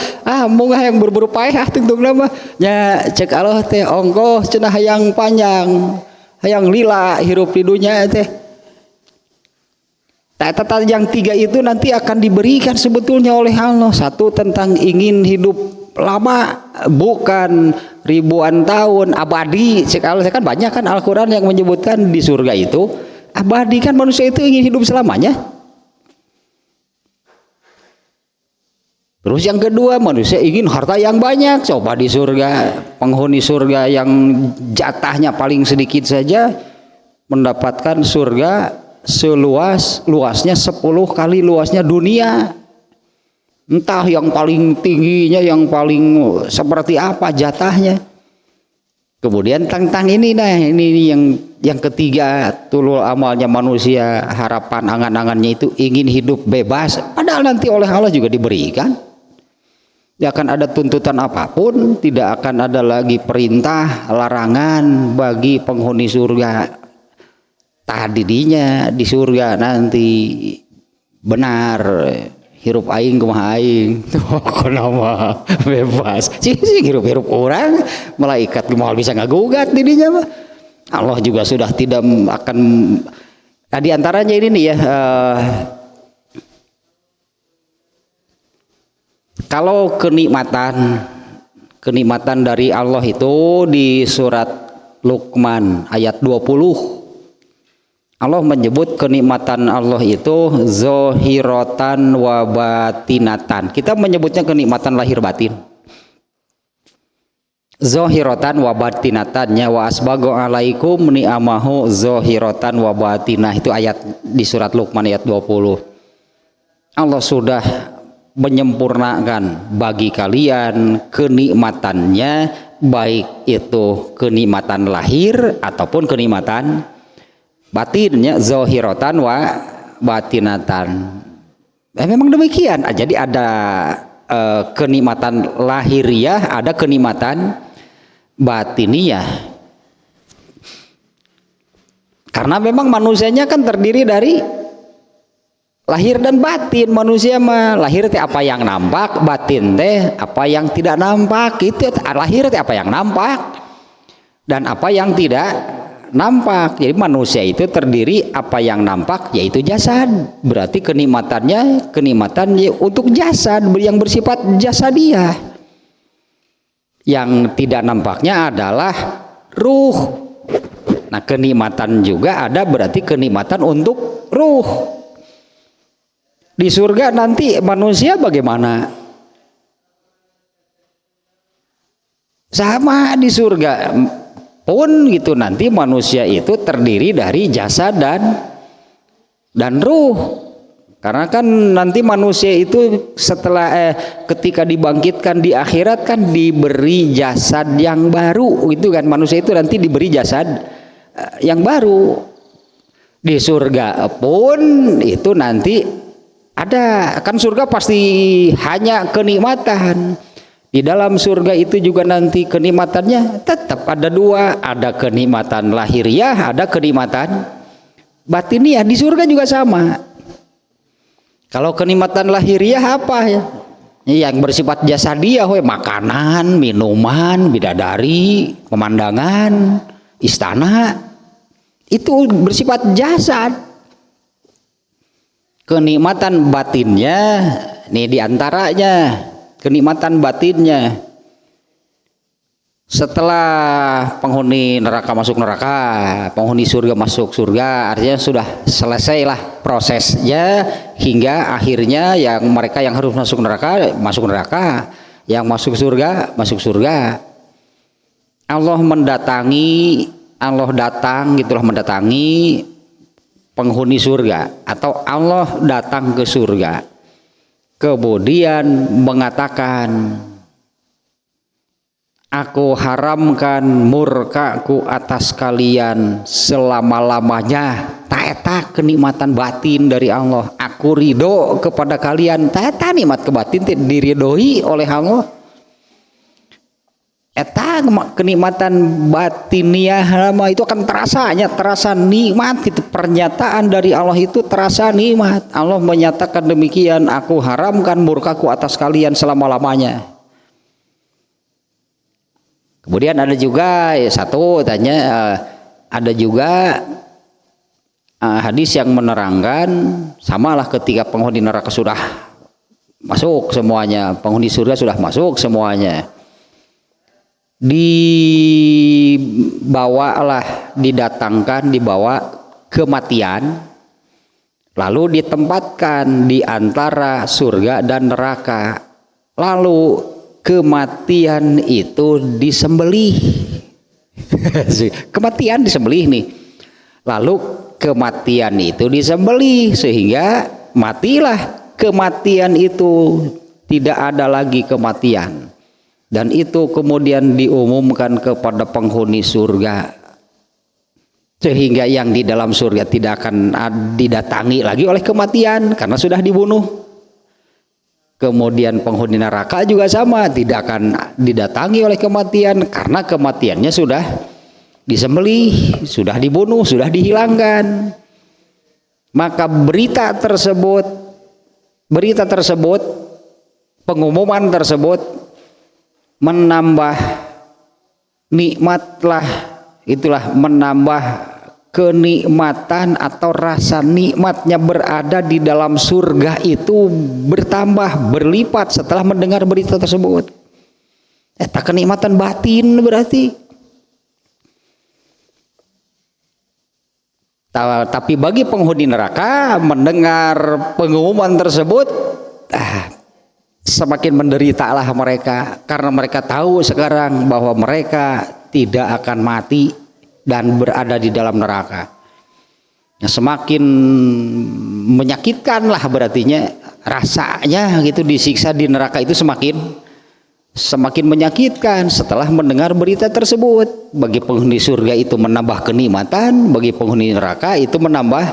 mung hayang buru-buru paeh tungtungna mah nya cek Allah teh ongkoh cenah hayang panjang hayang lila hirup di dunya teh. Tata yang tiga itu nanti akan diberikan sebetulnya oleh Allah. Satu tentang ingin hidup lama, bukan ribuan tahun, abadi. Sekali kan banyak kan Al-Quran yang menyebutkan di surga itu abadi, kan manusia itu ingin hidup selamanya. Terus yang kedua, manusia ingin harta yang banyak. Coba di surga, penghuni surga yang jatahnya paling sedikit saja mendapatkan surga luasnya 10 kali luasnya dunia. Entah yang paling tingginya, yang paling seperti apa jatahnya. Kemudian tentang ini yang ketiga, tulul amalnya manusia, harapan angan-angannya itu ingin hidup bebas. Padahal nanti oleh Allah juga diberikan. Tidak akan ada tuntutan apapun, tidak akan ada lagi perintah, larangan bagi penghuni surga. Tadinya di surga nanti benar hirup aing kumaha aing kunaon bebas sih hirup orang malaikat moal bisa ngagugat dirinya mah Allah juga sudah tidak akan di antaranya ini nih ya kalau kenikmatan dari Allah itu di surat Luqman ayat 20 Allah menyebut kenikmatan Allah itu zohiratan wa batinatan. Kita menyebutnya kenikmatan lahir batin. Zohiratan wa batinatannya wa asbago alaikum ni'amahu zohiratan wa batinah. Itu ayat di surat Luqman ayat 20. Allah sudah menyempurnakan bagi kalian kenikmatannya, baik itu kenikmatan lahir ataupun kenikmatan batinnya, zohiratan wa batinatan. Memang demikian. Jadi ada kenikmatan lahiriah, ada kenikmatan batiniah. Karena memang manusianya kan terdiri dari lahir dan batin. Manusia mah lahir teh apa yang nampak, batin teh apa yang tidak nampak. Itu lahir teh apa yang nampak dan apa yang tidak nampak. Jadi manusia itu terdiri apa yang nampak yaitu jasad. Berarti kenikmatannya untuk jasad yang bersifat jasadiah. Yang tidak nampaknya adalah ruh. Nah, kenikmatan juga ada berarti kenikmatan untuk ruh. Di surga nanti manusia bagaimana? Sama di surga pun gitu nanti manusia itu terdiri dari jasad dan ruh. Karena kan nanti manusia itu setelah ketika dibangkitkan di akhirat kan diberi jasad yang baru itu kan, manusia itu nanti diberi jasad yang baru. Di surga pun itu nanti ada kan, surga pasti hanya kenikmatan. Di dalam surga itu juga nanti kenikmatannya tetap ada dua, ada kenikmatan lahiriah, ada kenikmatan batiniah. Di surga juga sama. Kalau kenikmatan lahiriah apa ya? Yang bersifat jasadiah, makanan, minuman, bidadari, pemandangan, istana, itu bersifat jasad. Kenikmatan batinnya, nih diantaranya kenikmatan batinnya setelah penghuni neraka masuk neraka, penghuni surga masuk surga, artinya sudah selesailah prosesnya hingga akhirnya yang mereka yang harus masuk neraka, yang masuk surga masuk surga. Allah mendatangi penghuni surga atau Allah datang ke surga. Kemudian mengatakan, aku haramkan murkaku atas kalian selama-lamanya. Taeta kenikmatan batin dari Allah. Aku ridho kepada kalian. Taeta nikmat kebatin diridhoi oleh Allah. Eta kenikmatan batiniah itu akan terasa nikmat. Itu pernyataan dari Allah itu terasa nikmat. Allah menyatakan demikian, aku haramkan murkaku atas kalian selama-lamanya. Kemudian ada juga ada juga hadis yang menerangkan samalah ketika penghuni neraka sudah masuk semuanya, penghuni surga sudah masuk semuanya, dibawa kematian, lalu ditempatkan di antara surga dan neraka, lalu kematian itu disembelih. Kematian disembelih nih, lalu kematian itu disembelih sehingga matilah kematian itu, tidak ada lagi kematian. Dan itu kemudian diumumkan kepada penghuni surga, sehingga yang di dalam surga tidak akan didatangi lagi oleh kematian karena sudah dibunuh. Kemudian penghuni neraka juga sama, tidak akan didatangi oleh kematian karena kematiannya sudah disembelih, sudah dibunuh, sudah dihilangkan. Maka berita tersebut berita tersebut, pengumuman tersebut menambah nikmatlah, itulah menambah kenikmatan atau rasa nikmatnya berada di dalam surga itu bertambah berlipat setelah mendengar berita tersebut. Tak kenikmatan batin berarti. Tapi bagi penghuni neraka mendengar pengumuman tersebut, semakin menderitalah mereka karena mereka tahu sekarang bahwa mereka tidak akan mati dan berada di dalam neraka. Semakin menyakitkan lah berartinya rasanya gitu, disiksa di neraka itu semakin menyakitkan setelah mendengar berita tersebut. Bagi penghuni surga itu menambah kenikmatan, bagi penghuni neraka itu menambah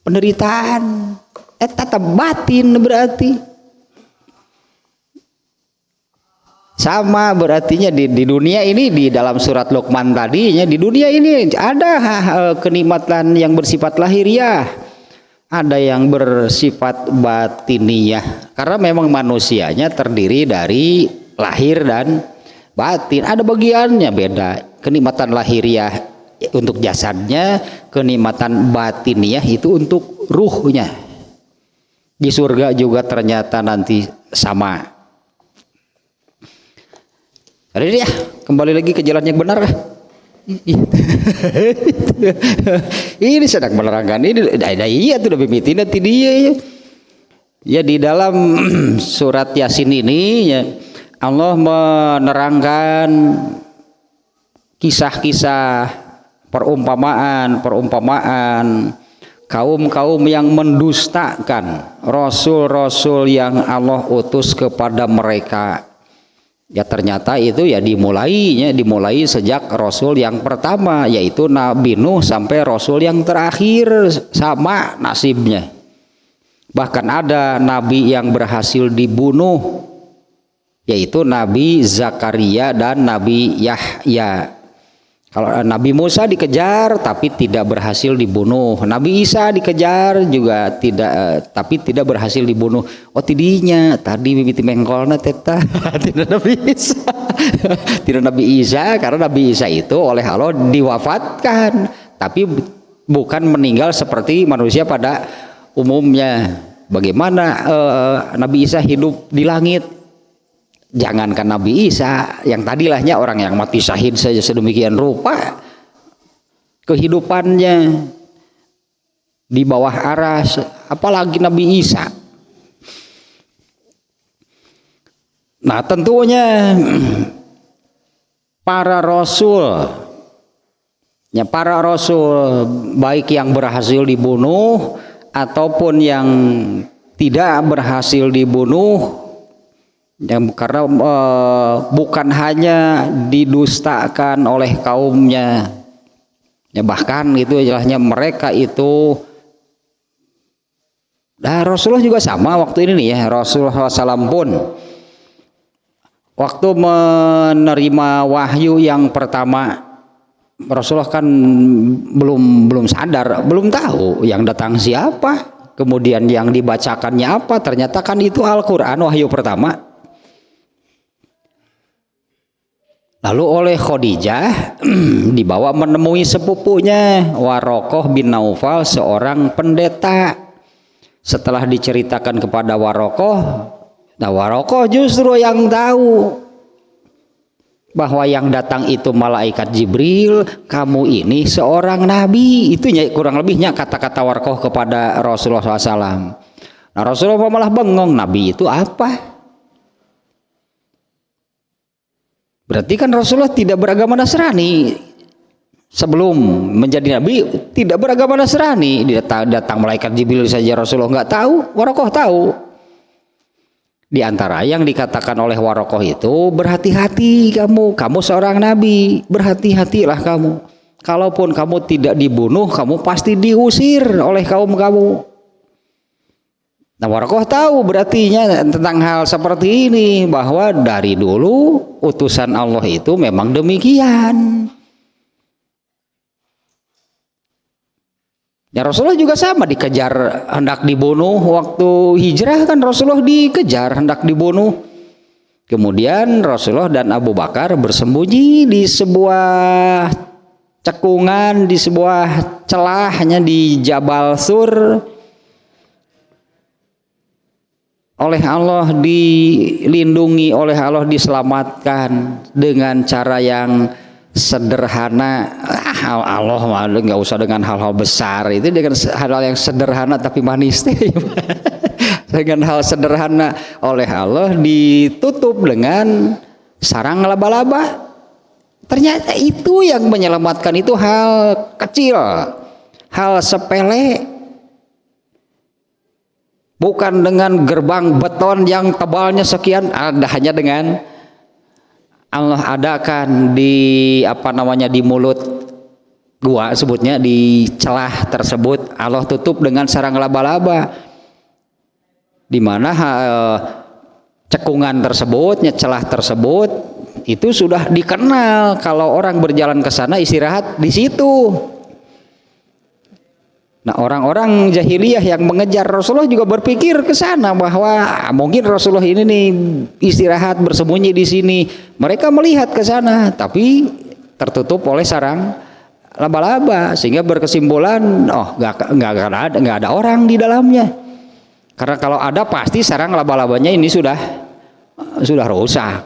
penderitaan. Tetap batin berarti. Sama berartinya di dunia ini, di dalam surat Luqman tadinya, di dunia ini ada kenikmatan yang bersifat lahiriah, ada yang bersifat batiniyah, karena memang manusianya terdiri dari lahir dan batin. Ada bagiannya beda, kenikmatan lahiriah untuk jasadnya, kenikmatan batiniyah itu untuk ruhnya. Di surga juga ternyata nanti sama. Jadi ya, kembali lagi ke jalan yang benar. Ini sedang menerangkan ini. Iya tuh lebih mitin nanti dia. Ya di dalam surat Yasin ini ya, Allah menerangkan kisah-kisah perumpamaan kaum-kaum yang mendustakan rasul-rasul yang Allah utus kepada mereka. Ya ternyata itu ya dimulai sejak Rasul yang pertama, yaitu Nabi Nuh, sampai Rasul yang terakhir sama nasibnya. Bahkan ada Nabi yang berhasil dibunuh, yaitu Nabi Zakaria dan Nabi Yahya. Kalau Nabi Musa dikejar tapi tidak berhasil dibunuh, Nabi Isa dikejar juga tapi tidak berhasil dibunuh. Oh tidinya tadi bibit mengkolna teta tidak Nabi Isa. Tidak Nabi Isa, karena Nabi Isa itu oleh Allah diwafatkan, tapi bukan meninggal seperti manusia pada umumnya. Bagaimana Nabi Isa hidup di langit? Jangankan Nabi Isa, yang tadilahnya orang yang mati syahid saja sedemikian rupa kehidupannya di bawah aras, apalagi Nabi Isa. Nah tentunya para rasul baik yang berhasil dibunuh ataupun yang tidak berhasil dibunuh, karena bukan hanya didustakan oleh kaumnya, ya bahkan itu jelasnya mereka itu, Rasulullah juga sama waktu ini nih ya, Rasulullah SAW pun waktu menerima wahyu yang pertama, Rasulullah kan belum sadar, belum tahu yang datang siapa, kemudian yang dibacakannya apa, ternyata kan itu Al-Quran wahyu pertama. Lalu oleh Khadijah dibawa menemui sepupunya Warokoh bin Naufal, seorang pendeta. Setelah diceritakan kepada Warokoh, nah Warokoh justru yang tahu bahwa yang datang itu malaikat Jibril, kamu ini seorang nabi. Itu kurang lebihnya kata-kata Warokoh kepada Rasulullah SAW. Nah Rasulullah malah bengong, nabi itu apa? Berarti kan Rasulullah tidak beragama Nasrani. Sebelum menjadi nabi tidak beragama Nasrani. Datang malaikat Jibril saja Rasulullah nggak tahu, Warokoh tahu. Di antara yang dikatakan oleh Warokoh itu, berhati-hati kamu seorang nabi, berhati-hatilah kamu. Kalaupun kamu tidak dibunuh, kamu pasti diusir oleh kaum kamu. Nah Warokoh tahu berartinya tentang hal seperti ini, bahwa dari dulu utusan Allah itu memang demikian. Ya Rasulullah juga sama, dikejar hendak dibunuh waktu hijrah kan, Rasulullah dikejar hendak dibunuh. Kemudian Rasulullah dan Abu Bakar bersembunyi di sebuah cekungan, di sebuah celahnya di Jabal Sur. Oleh Allah dilindungi, oleh Allah diselamatkan dengan cara yang sederhana. Allah nggak usah dengan hal-hal besar, itu dengan hal-hal yang sederhana tapi manis dengan hal sederhana oleh Allah ditutup dengan sarang laba-laba. Ternyata itu yang menyelamatkan, itu hal kecil, hal sepele, bukan dengan gerbang beton yang tebalnya sekian. Ada hanya dengan Allah adakan di di mulut gua, sebutnya di celah tersebut Allah tutup dengan sarang laba-laba, di mana cekungan tersebut, celah tersebut itu sudah dikenal kalau orang berjalan ke sana istirahat di situ. Nah, orang-orang jahiliyah yang mengejar Rasulullah juga berpikir ke sana bahwa mungkin Rasulullah ini nih istirahat bersembunyi di sini. Mereka melihat ke sana, tapi tertutup oleh sarang laba-laba, sehingga berkesimpulan, nggak ada orang di dalamnya. Karena kalau ada pasti sarang laba-labanya ini sudah rusak.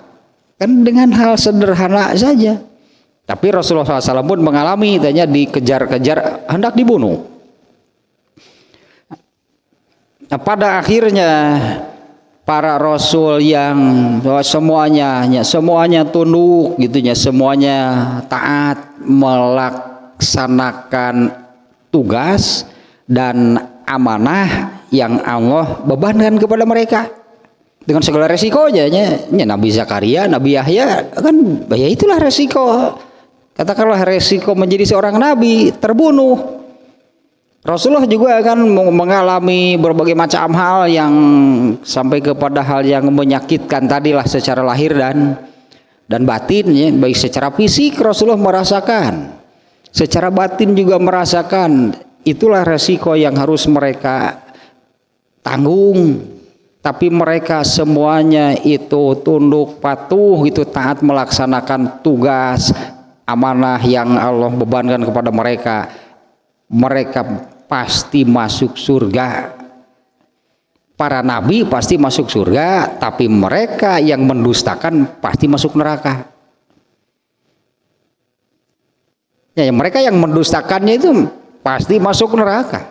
Kan dengan hal sederhana saja. Tapi Rasulullah SAW pun mengalami, tanya dikejar-kejar hendak dibunuh. Nah, pada akhirnya para rasul yang semuanya tunduk gitunya, semuanya taat melaksanakan tugas dan amanah yang Allah bebankan kepada mereka dengan segala resikonya. Nabi Zakaria, Nabi Yahya kan ya itulah resiko. Katakanlah resiko menjadi seorang nabi, terbunuh. Rasulullah juga akan mengalami berbagai macam hal yang sampai kepada hal yang menyakitkan tadilah secara lahir dan batin, ya. Baik secara fisik Rasulullah merasakan, secara batin juga merasakan. Itulah resiko yang harus mereka tanggung. Tapi mereka semuanya itu tunduk patuh, itu taat melaksanakan tugas amanah yang Allah bebankan kepada mereka. Mereka pasti masuk surga. Para nabi pasti masuk surga, tapi mereka yang mendustakan pasti masuk neraka. Ya, mereka yang mendustakannya itu pasti masuk neraka.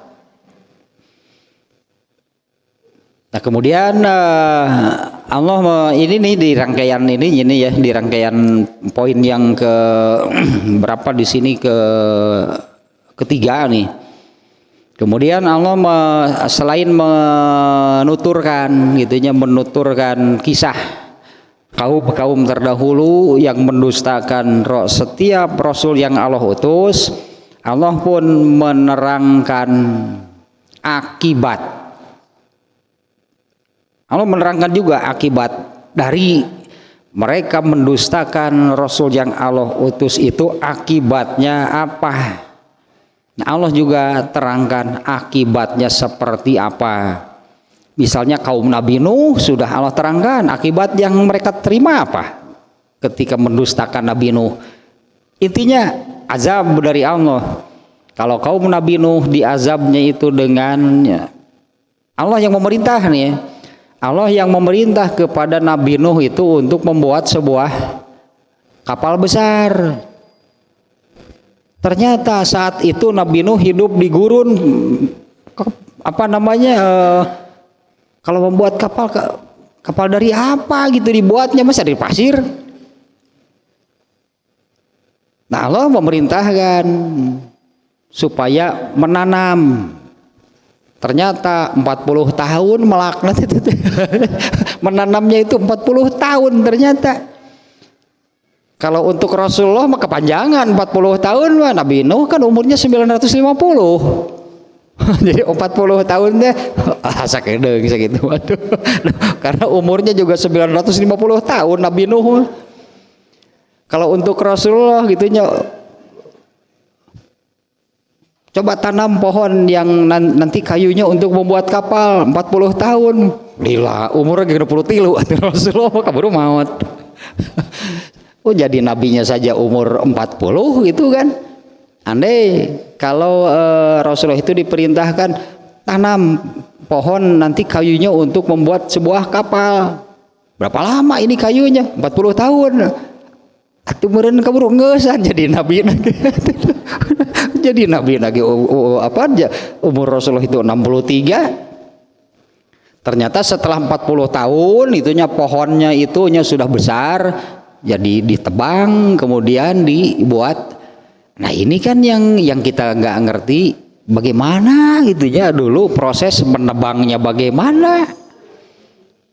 Nah, kemudian Allah ini nih di rangkaian ini ya, di rangkaian poin yang ke berapa di sini, ketiga nih. Kemudian Allah selain menuturkan menuturkan kisah kaum terdahulu yang mendustakan setiap rasul yang Allah utus, Allah pun menerangkan akibat. Allah menerangkan juga akibat dari mereka mendustakan rasul yang Allah utus itu, akibatnya apa. Nah, Allah juga terangkan akibatnya seperti apa. Misalnya kaum Nabi Nuh sudah Allah terangkan akibat yang mereka terima apa ketika mendustakan Nabi Nuh. Intinya azab dari Allah. Kalau kaum Nabi Nuh diazabnya itu dengan Allah yang memerintah nih. Allah yang memerintah kepada Nabi Nuh itu untuk membuat sebuah kapal besar. Ternyata saat itu Nabi Nuh hidup di gurun, kalau membuat kapal dari apa gitu dibuatnya, masa dari pasir. Nah, Allah memerintahkan supaya menanam. Ternyata 40 tahun melaknat itu. Menanamnya itu 40 tahun ternyata. Kalau untuk Rasulullah mah kepanjangan 40 tahun, Nabi Nuh kan umurnya 950. Jadi 40 tahunnya sakedeng segitu. Waduh. Karena umurnya juga 950 tahun Nabi Nuh. Kalau untuk Rasulullah gitunya Coba tanam pohon yang nanti kayunya untuk membuat kapal 40 tahun. Lila, umurnya 23 Rasulullah kaburu maut. Oh, jadi nabinya saja umur 40 gitu kan. Andai kalau Rasulullah itu diperintahkan tanam pohon nanti kayunya untuk membuat sebuah kapal. Berapa lama ini kayunya? 40 tahun. Atuh meureun kaburu ngeusan jadi nabi lagi. Jadi nabi lagi apa aja umur Rasulullah itu 63. Ternyata setelah 40 tahun itunya pohonnya itunya sudah besar, jadi ditebang kemudian dibuat. Nah, ini kan yang kita nggak ngerti bagaimana gitunya dulu proses menebangnya bagaimana.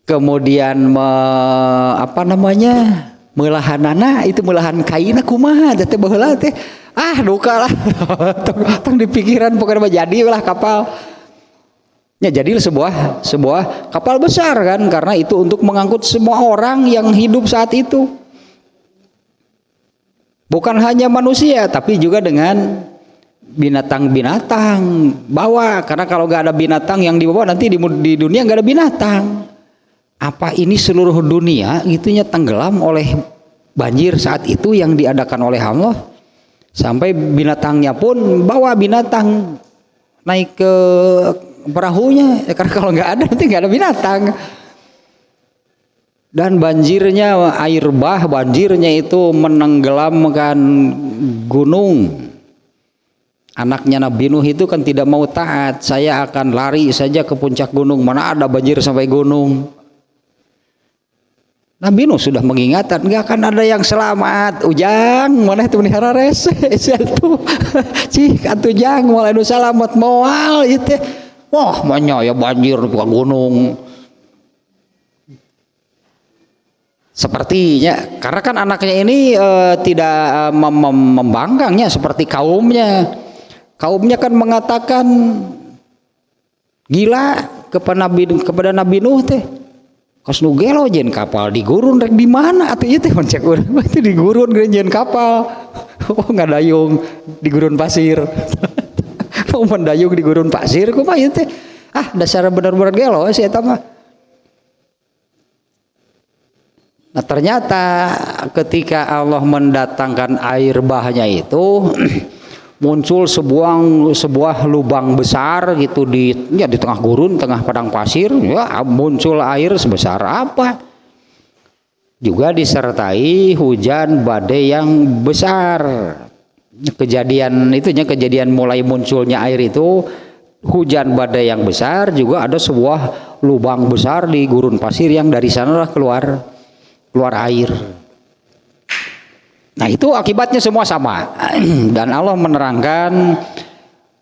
Kemudian melahanana itu melahan kaina kumaha teh baheula teh duka lah tong di pikiran pokoknya jadi lah kapal ya, jadi sebuah kapal besar kan, karena itu untuk mengangkut semua orang yang hidup saat itu, bukan hanya manusia tapi juga dengan binatang-binatang bawa, karena kalau nggak ada binatang yang dibawa nanti di dunia nggak ada binatang. Apa ini seluruh dunia gitunya tenggelam oleh banjir saat itu yang diadakan oleh Allah, sampai binatangnya pun bawa binatang naik ke perahunya ya, karena kalau nggak ada nanti nggak ada binatang. Dan banjirnya banjirnya itu menenggelamkan gunung. Anaknya Nabi Nuh itu kan tidak mau taat, saya akan lari saja ke puncak gunung, mana ada banjir sampai gunung. Nabi Nuh sudah mengingatkan nggak akan ada yang selamat. Ujang mana itu melihara rese itu cik atuh jang mulai nu selamat moal itu. Wah banyak ya banjir ke gunung. Sepertinya karena kan anaknya ini tidak membangkangnya seperti kaumnya kan mengatakan gila kepada Nabi Nuh teh. Kos nu gelo jen kapal di gurun rek di mana atuh ieu teh cek urang itu di gurun jen kapal. Oh ngadayung di gurun pasir. Mau mendayung di gurun pasir kumaha ieu teh? Dasar bener-bener gelo si eta mah. Nah, ternyata ketika Allah mendatangkan air bahnya itu muncul sebuah lubang besar gitu di tengah gurun, tengah padang pasir, ya muncul air sebesar apa. Juga disertai hujan badai yang besar. Kejadian mulai munculnya air itu hujan badai yang besar, juga ada sebuah lubang besar di gurun pasir yang dari sanalah keluar air. Nah, itu akibatnya semua sama. Dan Allah menerangkan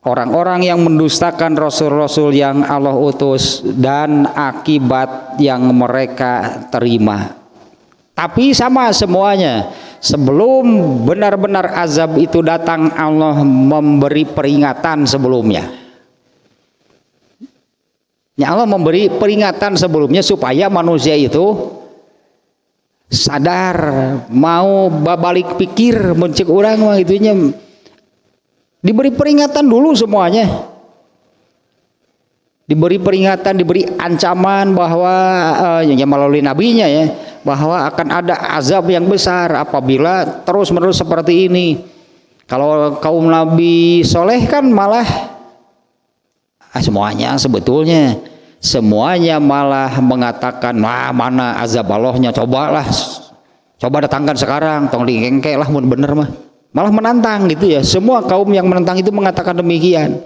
orang-orang yang mendustakan rasul-rasul yang Allah utus dan akibat yang mereka terima. Tapi sama semuanya. Sebelum benar-benar azab itu datang, Allah memberi peringatan sebelumnya. Ya, Allah memberi peringatan sebelumnya supaya manusia itu sadar, mau balik pikir, mencek orang mah itunya diberi peringatan dulu semuanya, diberi peringatan, diberi ancaman bahwa yang melalui nabinya ya, bahwa akan ada azab yang besar apabila terus menerus seperti ini. Kalau kaum Nabi Soleh kan malah semuanya malah mengatakan mana azab Allahnya, coba datangkan sekarang, tong dingengke lah mun bener mah, malah menantang gitu ya. Semua kaum yang menentang itu mengatakan demikian,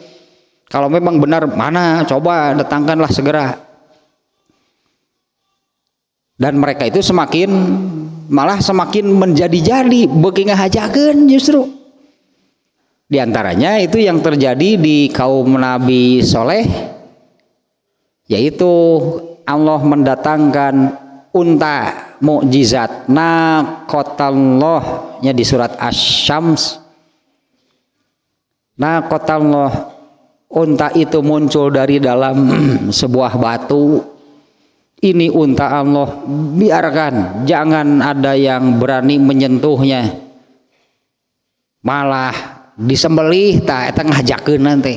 kalau memang benar mana coba datangkanlah segera. Dan mereka itu semakin menjadi-jadi beuki ngahajakeun justru. Di antaranya itu yang terjadi di kaum Nabi Soleh, yaitu Allah mendatangkan unta mukjizat naqatallah nya di surat Asy-Syams. Naqatallah, unta itu muncul dari dalam sebuah batu. Ini unta Allah, biarkan, jangan ada yang berani menyentuhnya. Malah disembelih tah eta ngajakeun nanti.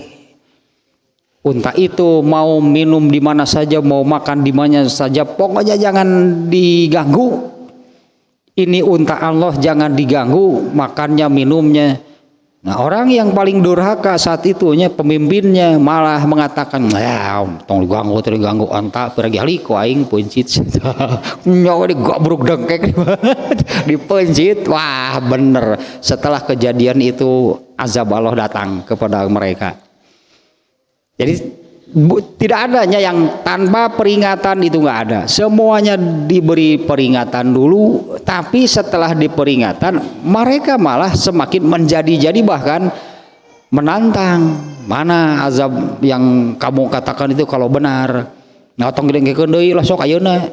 Unta itu mau minum di mana saja, mau makan di mana saja, pokoknya jangan diganggu. Ini unta Allah, jangan diganggu makannya, minumnya. Nah, orang yang paling durhaka saat itunya pemimpinnya malah mengatakan, "Ya, tong diganggu unta pergi ali ku aing pencit." Nyawa digobrok dengkek dipencit. Wah, bener. Setelah kejadian itu azab Allah datang kepada mereka. Jadi tidak adanya yang tanpa peringatan, itu nggak ada. Semuanya diberi peringatan dulu, tapi setelah diperingatan mereka malah semakin menjadi-jadi, bahkan menantang. Mana azab yang kamu katakan itu kalau benar? Ngatong gede-gede deui lah sok ayeuna.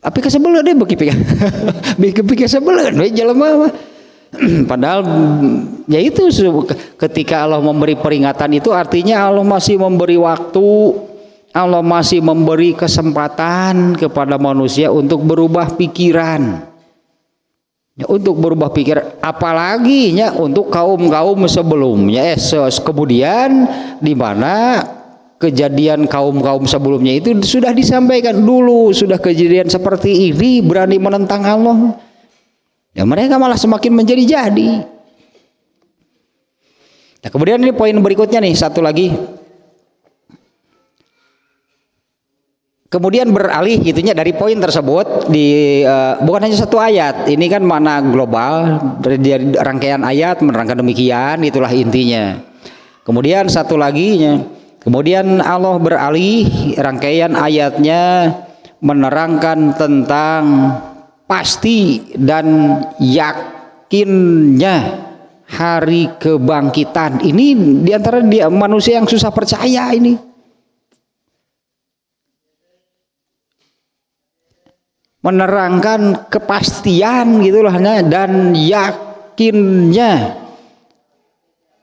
Tapi kesebeleun deh beki kesebeleun we jelema mah. Padahal ya itu ketika Allah memberi peringatan itu artinya Allah masih memberi waktu, Allah masih memberi kesempatan kepada manusia untuk berubah pikiran, ya, untuk berubah pikiran, apalagi ya untuk kaum-kaum sebelumnya, kemudian di mana kejadian kaum-kaum sebelumnya itu sudah disampaikan dulu, sudah kejadian seperti ini berani menentang Allah. Ya, mereka malah semakin menjadi-jadi. Nah, kemudian ini poin berikutnya nih, satu lagi. Kemudian beralih gitunya dari poin tersebut di bukan hanya satu ayat. Ini kan makna global dari rangkaian ayat menerangkan demikian, itulah intinya. Kemudian satu lagi nya. Kemudian Allah beralih rangkaian ayatnya menerangkan tentang pasti dan yakinnya hari kebangkitan. Ini diantara dia manusia yang susah percaya ini. Menerangkan kepastian gitulah dan yakinnya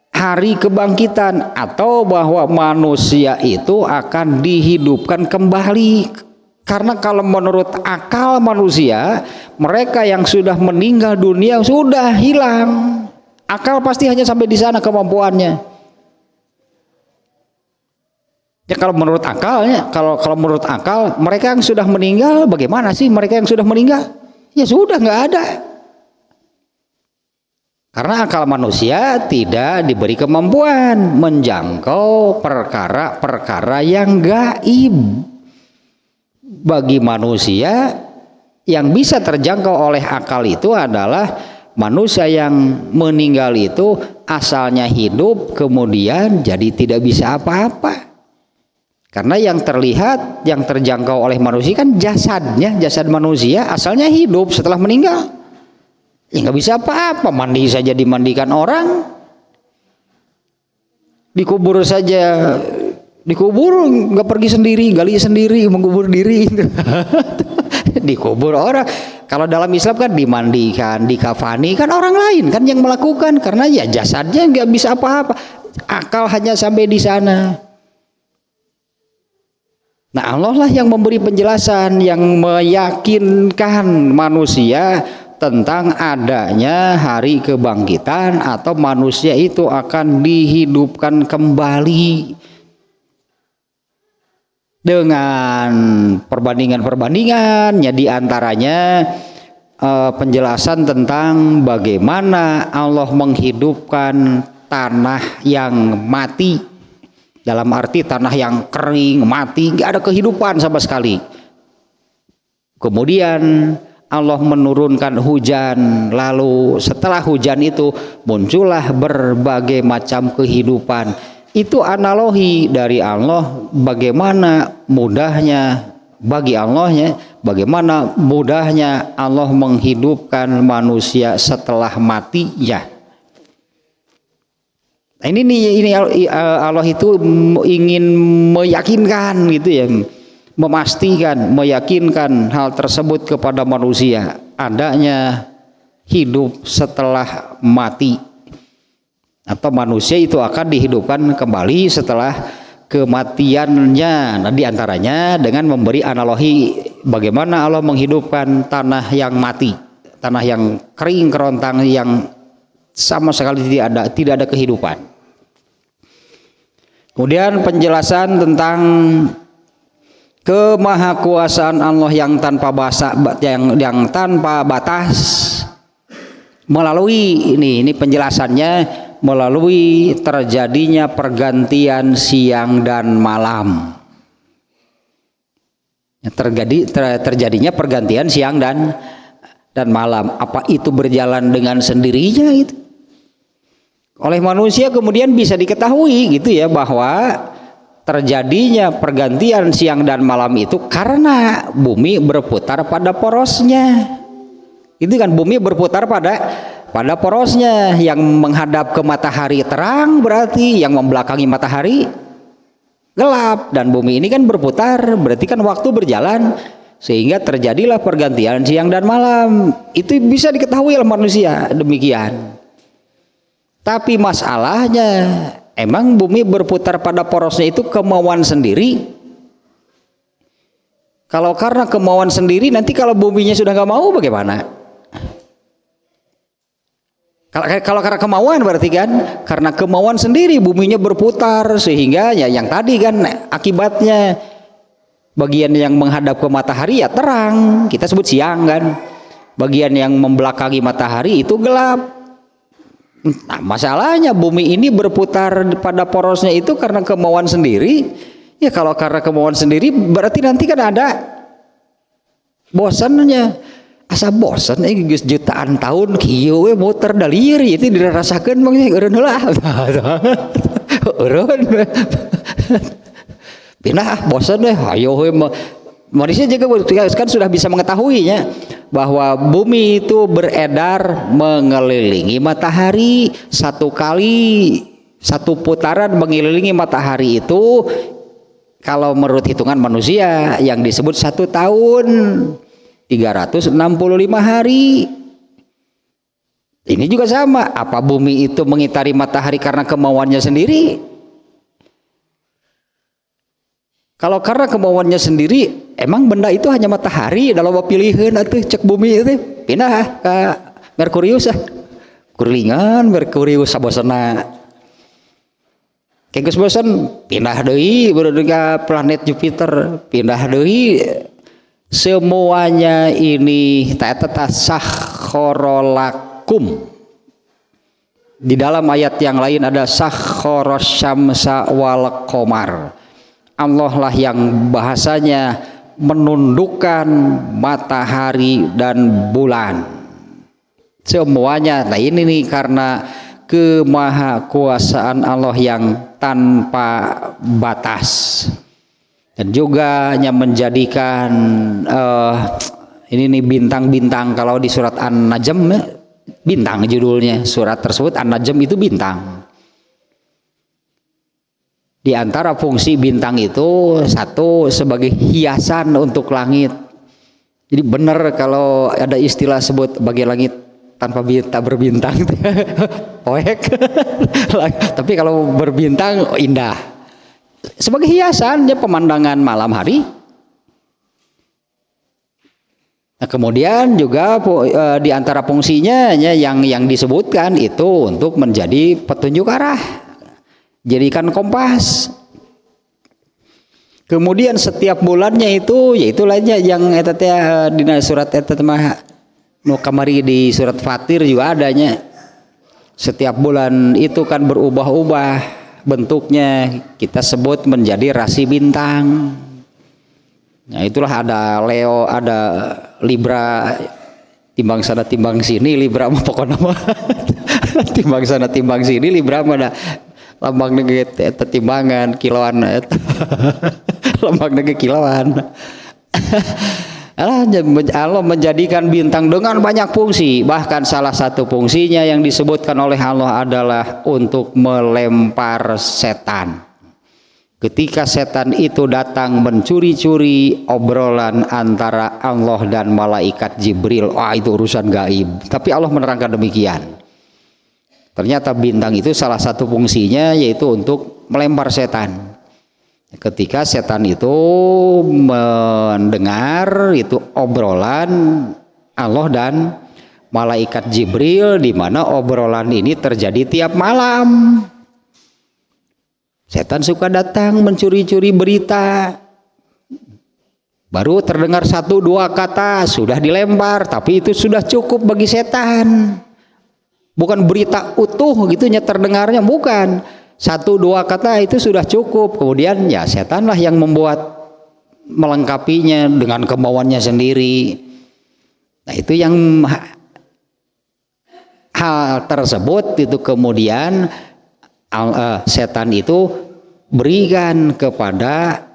hari kebangkitan, atau bahwa manusia itu akan dihidupkan kembali. Karena kalau menurut akal manusia, mereka yang sudah meninggal dunia sudah hilang. Akal pasti hanya sampai di sana kemampuannya. Ya kalau menurut akalnya, kalau menurut akal, mereka yang sudah meninggal bagaimana sih? Mereka yang sudah meninggal, ya sudah nggak ada. Karena akal manusia tidak diberi kemampuan menjangkau perkara-perkara yang gaib. Bagi manusia yang bisa terjangkau oleh akal itu adalah manusia yang meninggal itu asalnya hidup kemudian jadi tidak bisa apa-apa. Karena yang terlihat, yang terjangkau oleh manusia kan jasadnya, jasad manusia asalnya hidup setelah meninggal. Ya nggak bisa apa-apa, mandi saja dimandikan orang, dikubur saja. Dikubur nggak pergi sendiri, gali sendiri, mengubur diri. Dikubur orang. Kalau dalam Islam kan dimandikan, dikafani kan orang lain kan yang melakukan, karena ya jasadnya nggak bisa apa-apa. Akal hanya sampai di sana. Nah, Allah lah yang memberi penjelasan, yang meyakinkan manusia tentang adanya hari kebangkitan atau manusia itu akan dihidupkan kembali. Dengan perbandingan-perbandingannya, diantaranya penjelasan tentang bagaimana Allah menghidupkan tanah yang mati, dalam arti tanah yang kering, mati, nggak ada kehidupan sama sekali. Kemudian Allah menurunkan hujan, lalu setelah hujan itu muncullah berbagai macam kehidupan. Itu analogi dari Allah, bagaimana mudahnya bagi Allahnya, bagaimana mudahnya Allah menghidupkan manusia setelah mati ya. Nah, ini Allah itu ingin meyakinkan gitu ya, memastikan, meyakinkan hal tersebut kepada manusia, adanya hidup setelah mati. Atau manusia itu akan dihidupkan kembali setelah kematiannya. Nah, diantaranya dengan memberi analogi bagaimana Allah menghidupkan tanah yang mati, tanah yang kering kerontang, yang sama sekali tidak ada kehidupan. Kemudian penjelasan tentang kemahakuasaan Allah yang tanpa batas melalui ini penjelasannya melalui terjadinya pergantian siang dan malam. Terjadinya pergantian siang dan malam. Apa itu berjalan dengan sendirinya itu? Oleh manusia kemudian bisa diketahui gitu ya, bahwa terjadinya pergantian siang dan malam itu karena bumi berputar pada porosnya. Itu kan bumi berputar pada porosnya, yang menghadap ke matahari terang berarti yang membelakangi matahari gelap, dan bumi ini kan berputar berarti kan waktu berjalan sehingga terjadilah pergantian siang dan malam. Itu bisa diketahui oleh manusia demikian. Tapi masalahnya, emang bumi berputar pada porosnya itu kemauan sendiri? Kalau karena kemauan sendiri, nanti kalau buminya sudah nggak mau bagaimana? Kalau karena kemauan berarti kan karena kemauan sendiri buminya berputar, sehingga ya yang tadi kan akibatnya bagian yang menghadap ke matahari ya terang, kita sebut siang kan. Bagian yang membelakangi matahari itu gelap. Nah, masalahnya bumi ini berputar pada porosnya itu karena kemauan sendiri. Ya kalau karena kemauan sendiri berarti nanti kan ada bosannya. Asa bosan geus jutaan tahun kieu we muter daliri itu dirasakeun mah eureun heula. Eureun. Pindah bosan deh, ayo we manusia juga kan sudah bisa mengetahuinya bahwa bumi itu beredar mengelilingi matahari, satu putaran mengelilingi matahari itu kalau menurut hitungan manusia yang disebut 1 tahun 365 hari. Ini juga sama, apa bumi itu mengitari matahari karena kemauannya sendiri? Kalau karena kemauannya sendiri, emang benda itu hanya matahari dalam pilihan atuh cek bumi itu pindah ke Merkurius kurlingan Merkurius sabosana. Kegus bosan pindah deui ke planet Jupiter, pindah deui. Semuanya ini ta'ata sakhorolakum. Di dalam ayat yang lain ada sakhoros syamsa wal qamar. Allah lah yang bahasanya menundukkan matahari dan bulan. Semuanya. Nah ini nih karena kemahakuasaan Allah yang tanpa batas. Dan juga yang menjadikan ini nih bintang-bintang. Kalau di surat An-Najm bintang judulnya surat tersebut. An-Najm itu bintang. Di antara fungsi bintang itu satu sebagai hiasan untuk langit. Jadi benar kalau ada istilah sebut bagi langit tanpa berbintang poek. Tapi kalau berbintang indah. Sebagai hiasannya pemandangan malam hari. Nah, kemudian juga di antara fungsinya yang disebutkan itu untuk menjadi petunjuk arah. Jadikan kompas. Kemudian setiap bulannya itu yaitu lainnya yang eta teh dina surat eta mah nu kamari di surat Fatir juga adanya. Setiap bulan itu kan berubah-ubah bentuknya, kita sebut menjadi rasi bintang. Nah, itulah ada Leo, ada Libra, timbang sana timbang sini Libra mah pokoknya mah timbang sana timbang sini Libra mah ada lambang negeri eta timbangan kiloan eta lambang negeri kiloan. Allah menjadikan bintang dengan banyak fungsi, bahkan salah satu fungsinya yang disebutkan oleh Allah adalah untuk melempar setan. Ketika setan itu datang mencuri-curi obrolan antara Allah dan malaikat Jibril, itu urusan gaib, tapi Allah menerangkan demikian. Ternyata bintang itu salah satu fungsinya yaitu untuk melempar setan. Ketika setan itu mendengar itu obrolan Allah dan malaikat Jibril, di mana obrolan ini terjadi tiap malam. Setan suka datang mencuri-curi berita. Baru terdengar 1-2 kata sudah dilempar, tapi itu sudah cukup bagi setan. Bukan berita utuh gitunya terdengarnya, bukan. 1-2 kata itu sudah cukup. Kemudian ya setanlah yang membuat, melengkapinya dengan kemauannya sendiri. Nah itu yang hal tersebut itu kemudian setan itu berikan kepada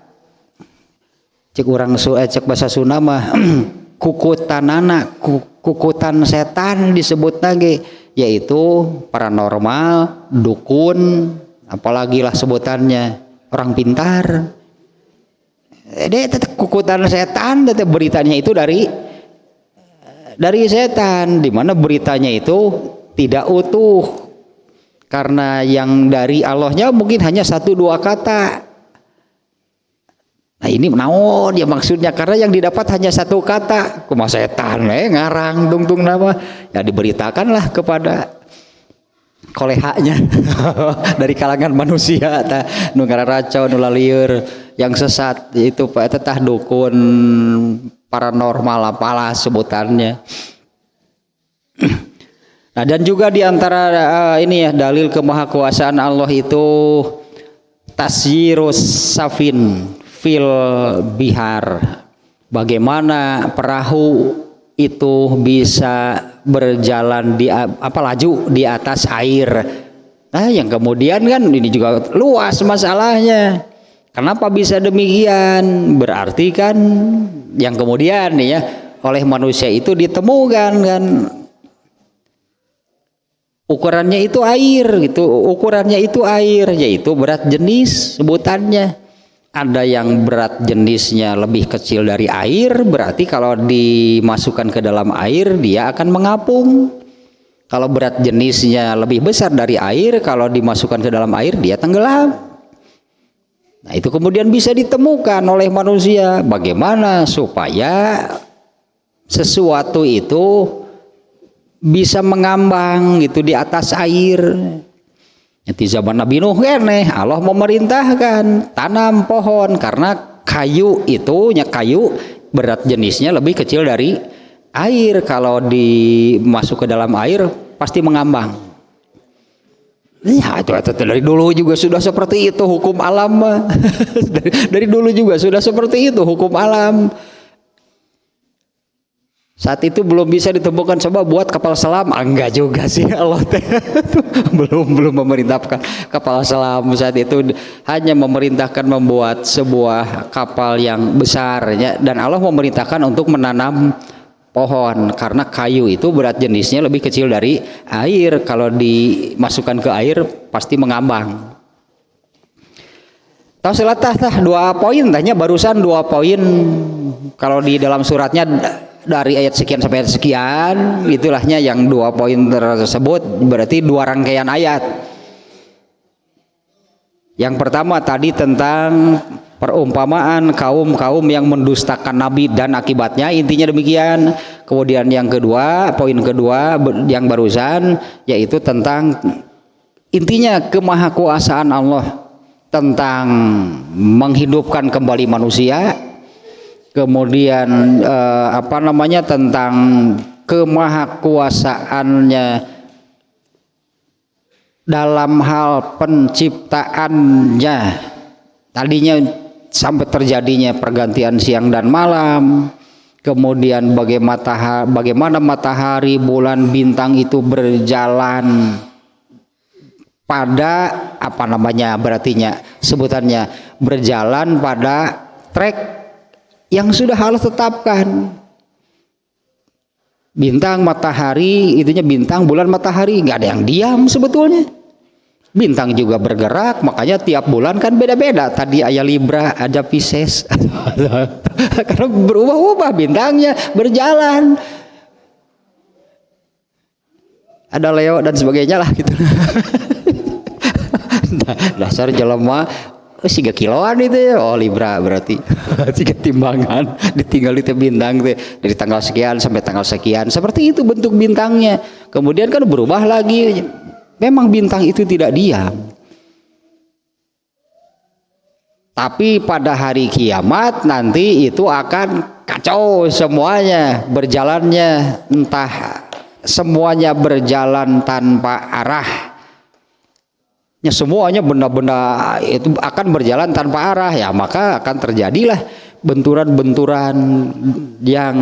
cek bahasa Sunda mah kukutan setan disebut lagi, yaitu paranormal, dukun, apalagi lah sebutannya orang pintar. Kukutan setan, beritanya itu dari setan, di mana beritanya itu tidak utuh, karena yang dari Allahnya mungkin hanya 1-2 kata. Nah ini naon ya maksudnya, karena yang didapat hanya 1 kata. Kumaha setan ngarang tungtung nama, ya diberitakanlah kepada kolehanya dari kalangan manusia nu ngararacau nu lalieur yang sesat, itu Pak tetah dukun paranormal apalah sebutannya. Nah dan juga diantara ini ya dalil kemahakuasaan Allah itu tasyirus safin fil bihar, bagaimana perahu itu bisa berjalan laju di atas air. Nah yang kemudian kan ini juga luas masalahnya. Kenapa bisa demikian? Berarti kan yang kemudian nih ya oleh manusia itu ditemukan kan ukurannya itu air gitu, ukurannya itu air, yaitu berat jenis sebutannya. Ada yang berat jenisnya lebih kecil dari air, berarti kalau dimasukkan ke dalam air dia akan mengapung. Kalau berat jenisnya lebih besar dari air, kalau dimasukkan ke dalam air dia tenggelam. Nah itu kemudian bisa ditemukan oleh manusia, bagaimana supaya sesuatu itu bisa mengambang gitu di atas air. Di zaman Nabi Nuh keneh Allah memerintahkan tanam pohon, karena kayu berat jenisnya lebih kecil dari air, kalau dimasuk ke dalam air pasti mengambang. Ya itu dari dulu juga sudah seperti itu hukum alam. dari dulu juga sudah seperti itu hukum alam. Saat itu belum bisa ditemukan, coba buat kapal selam, enggak juga sih Allah belum memerintahkan kapal selam. Saat itu hanya memerintahkan membuat sebuah kapal yang besar ya, dan Allah memerintahkan untuk menanam pohon, karena kayu itu berat jenisnya lebih kecil dari air, kalau dimasukkan ke air pasti mengambang. Tahu selatah 2 poin tanya barusan 2 poin, kalau di dalam suratnya dari ayat sekian sampai ayat sekian, itulahnya yang 2 poin tersebut berarti 2 rangkaian ayat. Yang pertama tadi tentang perumpamaan kaum-kaum yang mendustakan Nabi dan akibatnya, intinya demikian. Kemudian yang kedua, poin kedua yang barusan, yaitu tentang intinya kemahakuasaan Allah, tentang menghidupkan kembali manusia. Kemudian tentang kemahakuasaannya dalam hal penciptaannya, tadinya sampai terjadinya pergantian siang dan malam, kemudian bagaimana matahari, bulan, bintang itu berjalan pada berartinya sebutannya berjalan pada trek yang sudah Allah tetapkan. Bintang, matahari, itunya bintang, bulan, matahari, nggak ada yang diam sebetulnya. Bintang juga bergerak, makanya tiap bulan kan beda-beda. Tadi ada Libra, ada Pisces, karena berubah-ubah bintangnya, berjalan. Ada Leo dan sebagainya lah gitu. Dasar jelema 3 kiloan itu ya. Oh Libra berarti 3 timbangan ditinggal di bintang tuh dari tanggal sekian sampai tanggal sekian, seperti itu bentuk bintangnya. Kemudian kan berubah lagi. Memang bintang itu tidak diam, tapi pada hari kiamat nanti itu akan kacau semuanya berjalannya, entah semuanya berjalan tanpa arah. Semuanya benda-benda itu akan berjalan tanpa arah, ya maka akan terjadilah benturan-benturan yang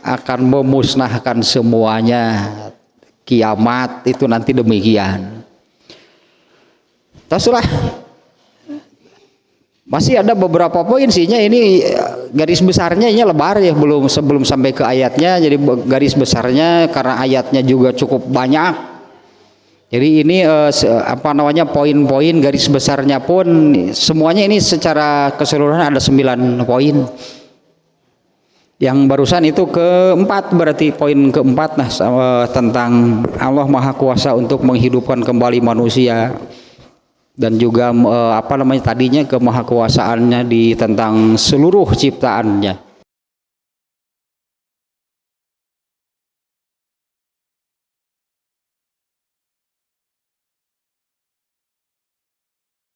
akan memusnahkan semuanya. Kiamat itu nanti demikian. Teruslah masih ada beberapa poin sihnya, ini garis besarnya ini lebar ya, sebelum sampai ke ayatnya. Jadi garis besarnya karena ayatnya juga cukup banyak. Jadi ini poin-poin garis besarnya pun semuanya ini secara keseluruhan ada 9 poin. Yang barusan itu keempat, berarti poin keempat tentang Allah Maha Kuasa untuk menghidupkan kembali manusia, dan juga tadinya kemahakuasaannya tentang seluruh ciptaannya.